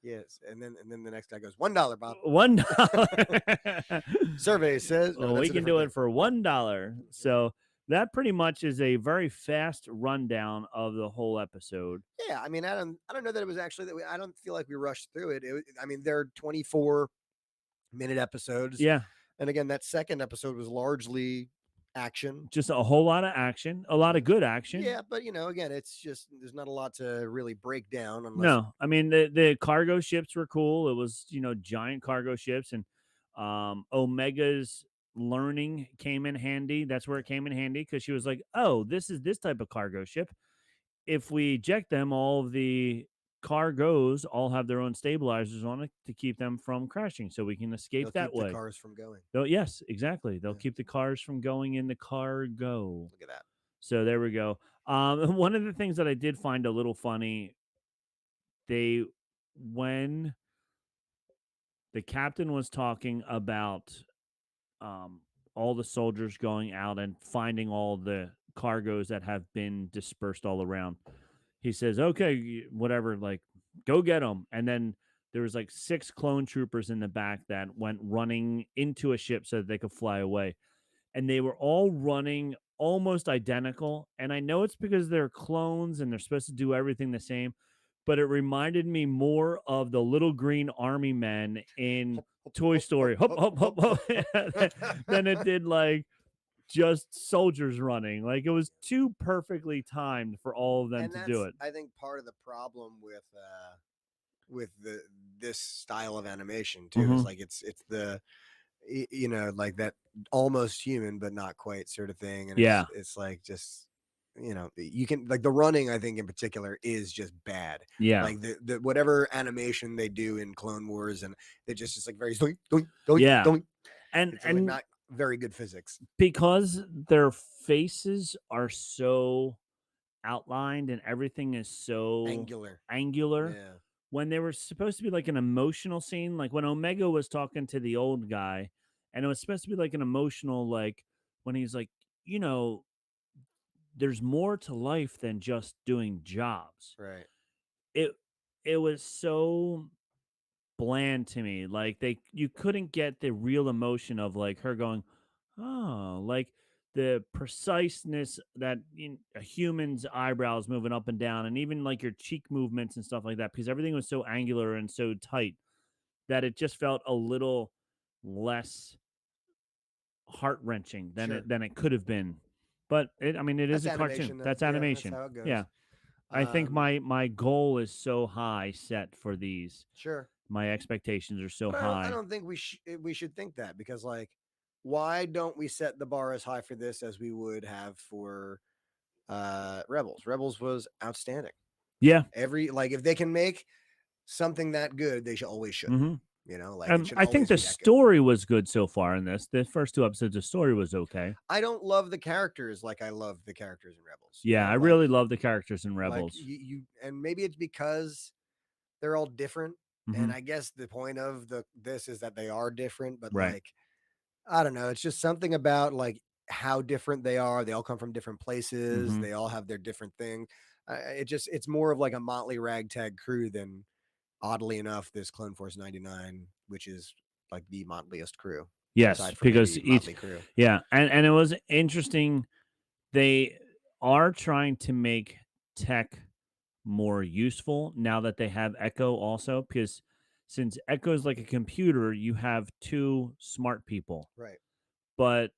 Yes, and then the next guy goes $1, Bob. $1. Survey says no, Well, we that's a can different do it thing. for $1. So that pretty much is a very fast rundown of the whole episode. Yeah, I mean, I don't know that it was actually that I don't feel like we rushed through it. I mean, they're 24-minute episodes. Yeah, And again, that second episode was largely action. just a whole lot of action, a lot of good action. Yeah, but again, it's just there's not a lot to really break down unless No, I mean the cargo ships were cool. It was giant cargo ships, and Omega's learning came in handy. That's where it came in handy because she was like, "Oh, this is this type of cargo ship. If we eject them, all of the cargoes all have their own stabilizers on it to keep them from crashing, so we can escape they'll that keep way." the cars from going. Yes, exactly. They'll Yeah. keep the cars from going in the cargo. Look at that. So there we go. One of the things that I did find a little funny, when the captain was talking about all the soldiers going out and finding all the cargoes that have been dispersed all around, he says, "Okay, whatever, like, go get them." And then there was like 6 clone troopers in the back that went running into a ship so that they could fly away. And they were all running almost identical. And I know it's because they're clones and they're supposed to do everything the same, but it reminded me more of the little green army men in Toy Story hop, hop, hop, hop, than it did like just soldiers running. Like, it was too perfectly timed for all of them And to do that's, it. I think, part of the problem with this style of animation too is Mhm. like it's the like that almost human but not quite sort of thing. And Yeah. it's like just you can like the running, I think in particular, is just bad. Yeah. Like the whatever animation they do in Clone Wars, and they just like very doink, doink, doink, Yeah. doink. And It's like not very good physics. because their faces are so outlined and everything is so Angular. angular, Yeah. when they were supposed to be like an emotional scene, like when Omega was talking to the old guy, and it was supposed to be like an emotional, like when he's like, there's more to life than just doing jobs. Right. It was so bland to me. Like you couldn't get the real emotion of like her going, "Oh," like the preciseness that a human's eyebrows moving up and down, and even like your cheek movements and stuff like that, because everything was so angular and so tight that it just felt a little less heart wrenching than Sure. it could have been. But it is That's a cartoon. animation, though. That's Yeah, animation. that's how it goes. Yeah. I think Um, my goal is so high set for these. Sure. My expectations are so But I high. don't think we should think that, because like, why don't we set the bar as high for this as we would have for Rebels? Rebels was outstanding. Yeah. If they can make something that good, they always should. hmm Like it should I think always the be that good. story was good so far in this. The first 2 episodes, the story was okay. I don't love the characters like I love the characters in Rebels. Yeah, I really love the characters in like Rebels. you and maybe it's because they're all different. Mhm. And I guess the point of this is that they are different, but Right. like, I don't know. It's just something about like how different they are. They all come from different places. Mhm. They all have their different thing. It's more of like a motley ragtag crew than, oddly enough, this Clone Force 99, which is like the motliest crew. Yes, aside from because maybe each Motley Crue. yeah, and it was interesting. They are trying to make tech more useful now that they have Echo also, because since Echo is like a computer, you have two smart people. Right. But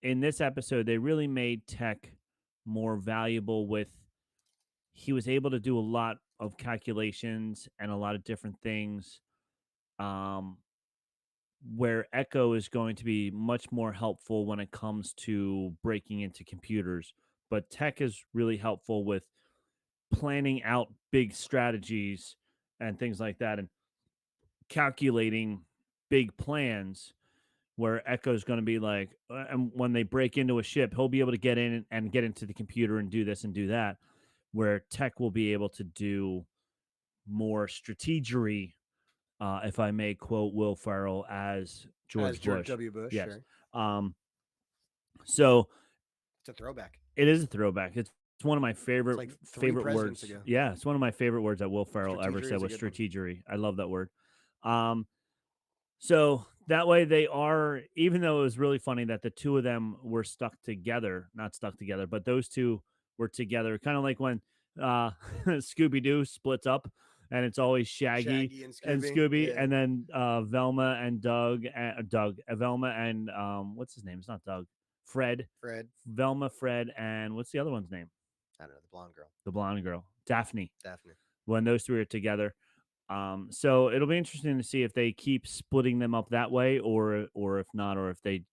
in this episode, they really made tech more valuable with he was able to do a lot of calculations and a lot of different things. Um, where Echo is going to be much more helpful when it comes to breaking into computers. But tech is really helpful with planning out big strategies and things like that and calculating big plans where Echo's going to be like, and when they break into a ship, he'll be able to get in and get into the computer and do this and do that, where tech will be able to do more strategery, if I may quote Will Ferrell as George Bush. W. Bush. Yes. Sure. So It's a throwback. it is a throwback. It's one of my favorite like 3 favorite presidents words. ago. Yeah, it's one of my favorite words that Will Ferrell ever Strategery said is a was good one. strategery. I love that word. So that way they are, even though it was really funny that the two of them were stuck together, not stuck together, but those two were together, kind of like when Scooby Doo splits up and it's always Shaggy and Scooby, yeah. and then Velma and Velma and what's his name? It's not Doug. Fred. Velma, Fred, and what's the other one's name? I don't know, the blonde girl. The blonde girl. Daphne. Daphne. When those three are together. So it'll be interesting to see if they keep splitting them up that way, or if not, or if they,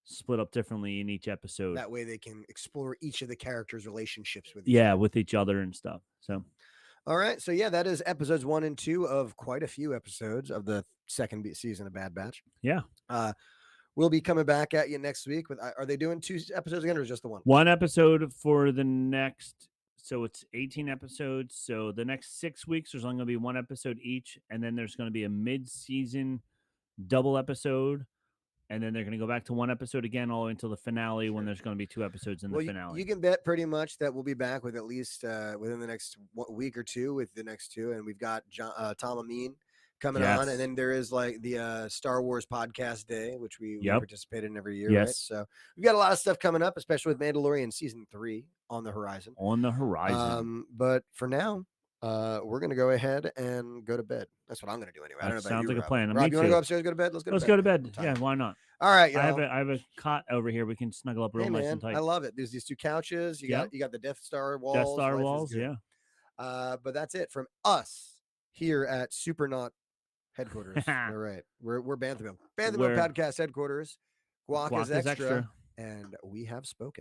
split up differently in each episode. That way they can explore each of the characters' relationships with with each other and stuff. So all right. So yeah, that is episodes 1 and 2 of quite a few episodes of the second season of Bad Batch. Yeah. We'll be coming back at you next week with, are they doing 2 episodes again or just the one? One episode for the next, so it's 18 episodes. So the next 6 weeks, there's only going to be one episode each. And then there's going to be a mid-season double episode. And then they're going to go back to one episode again all the way until the finale, when there's going to be 2 episodes in the finale. You can bet pretty much that we'll be back with at least within the next week or two with the next 2. And we've got Tom Amin coming on. And then there is like the Star Wars podcast day, which we participate in every year. Right? So we've got a lot of stuff coming up, especially with Mandalorian season 3 on the horizon. But for now, we're going to go ahead and go to bed. That's what I'm going to do anyway. I don't know about sounds you, like a plan. Rob, you want to go upstairs, go to bed? Let's go to bed. Yeah, why not? All right, I have a cot over here. We can snuggle up real nice and tight. I love it. There's these 2 couches. You got the Death Star walls. Death Star walls, yeah. But that's it from us here at Supernaut headquarters. All right, we're Banthamville. Banthamville podcast headquarters. Guac is extra, and we have spoken.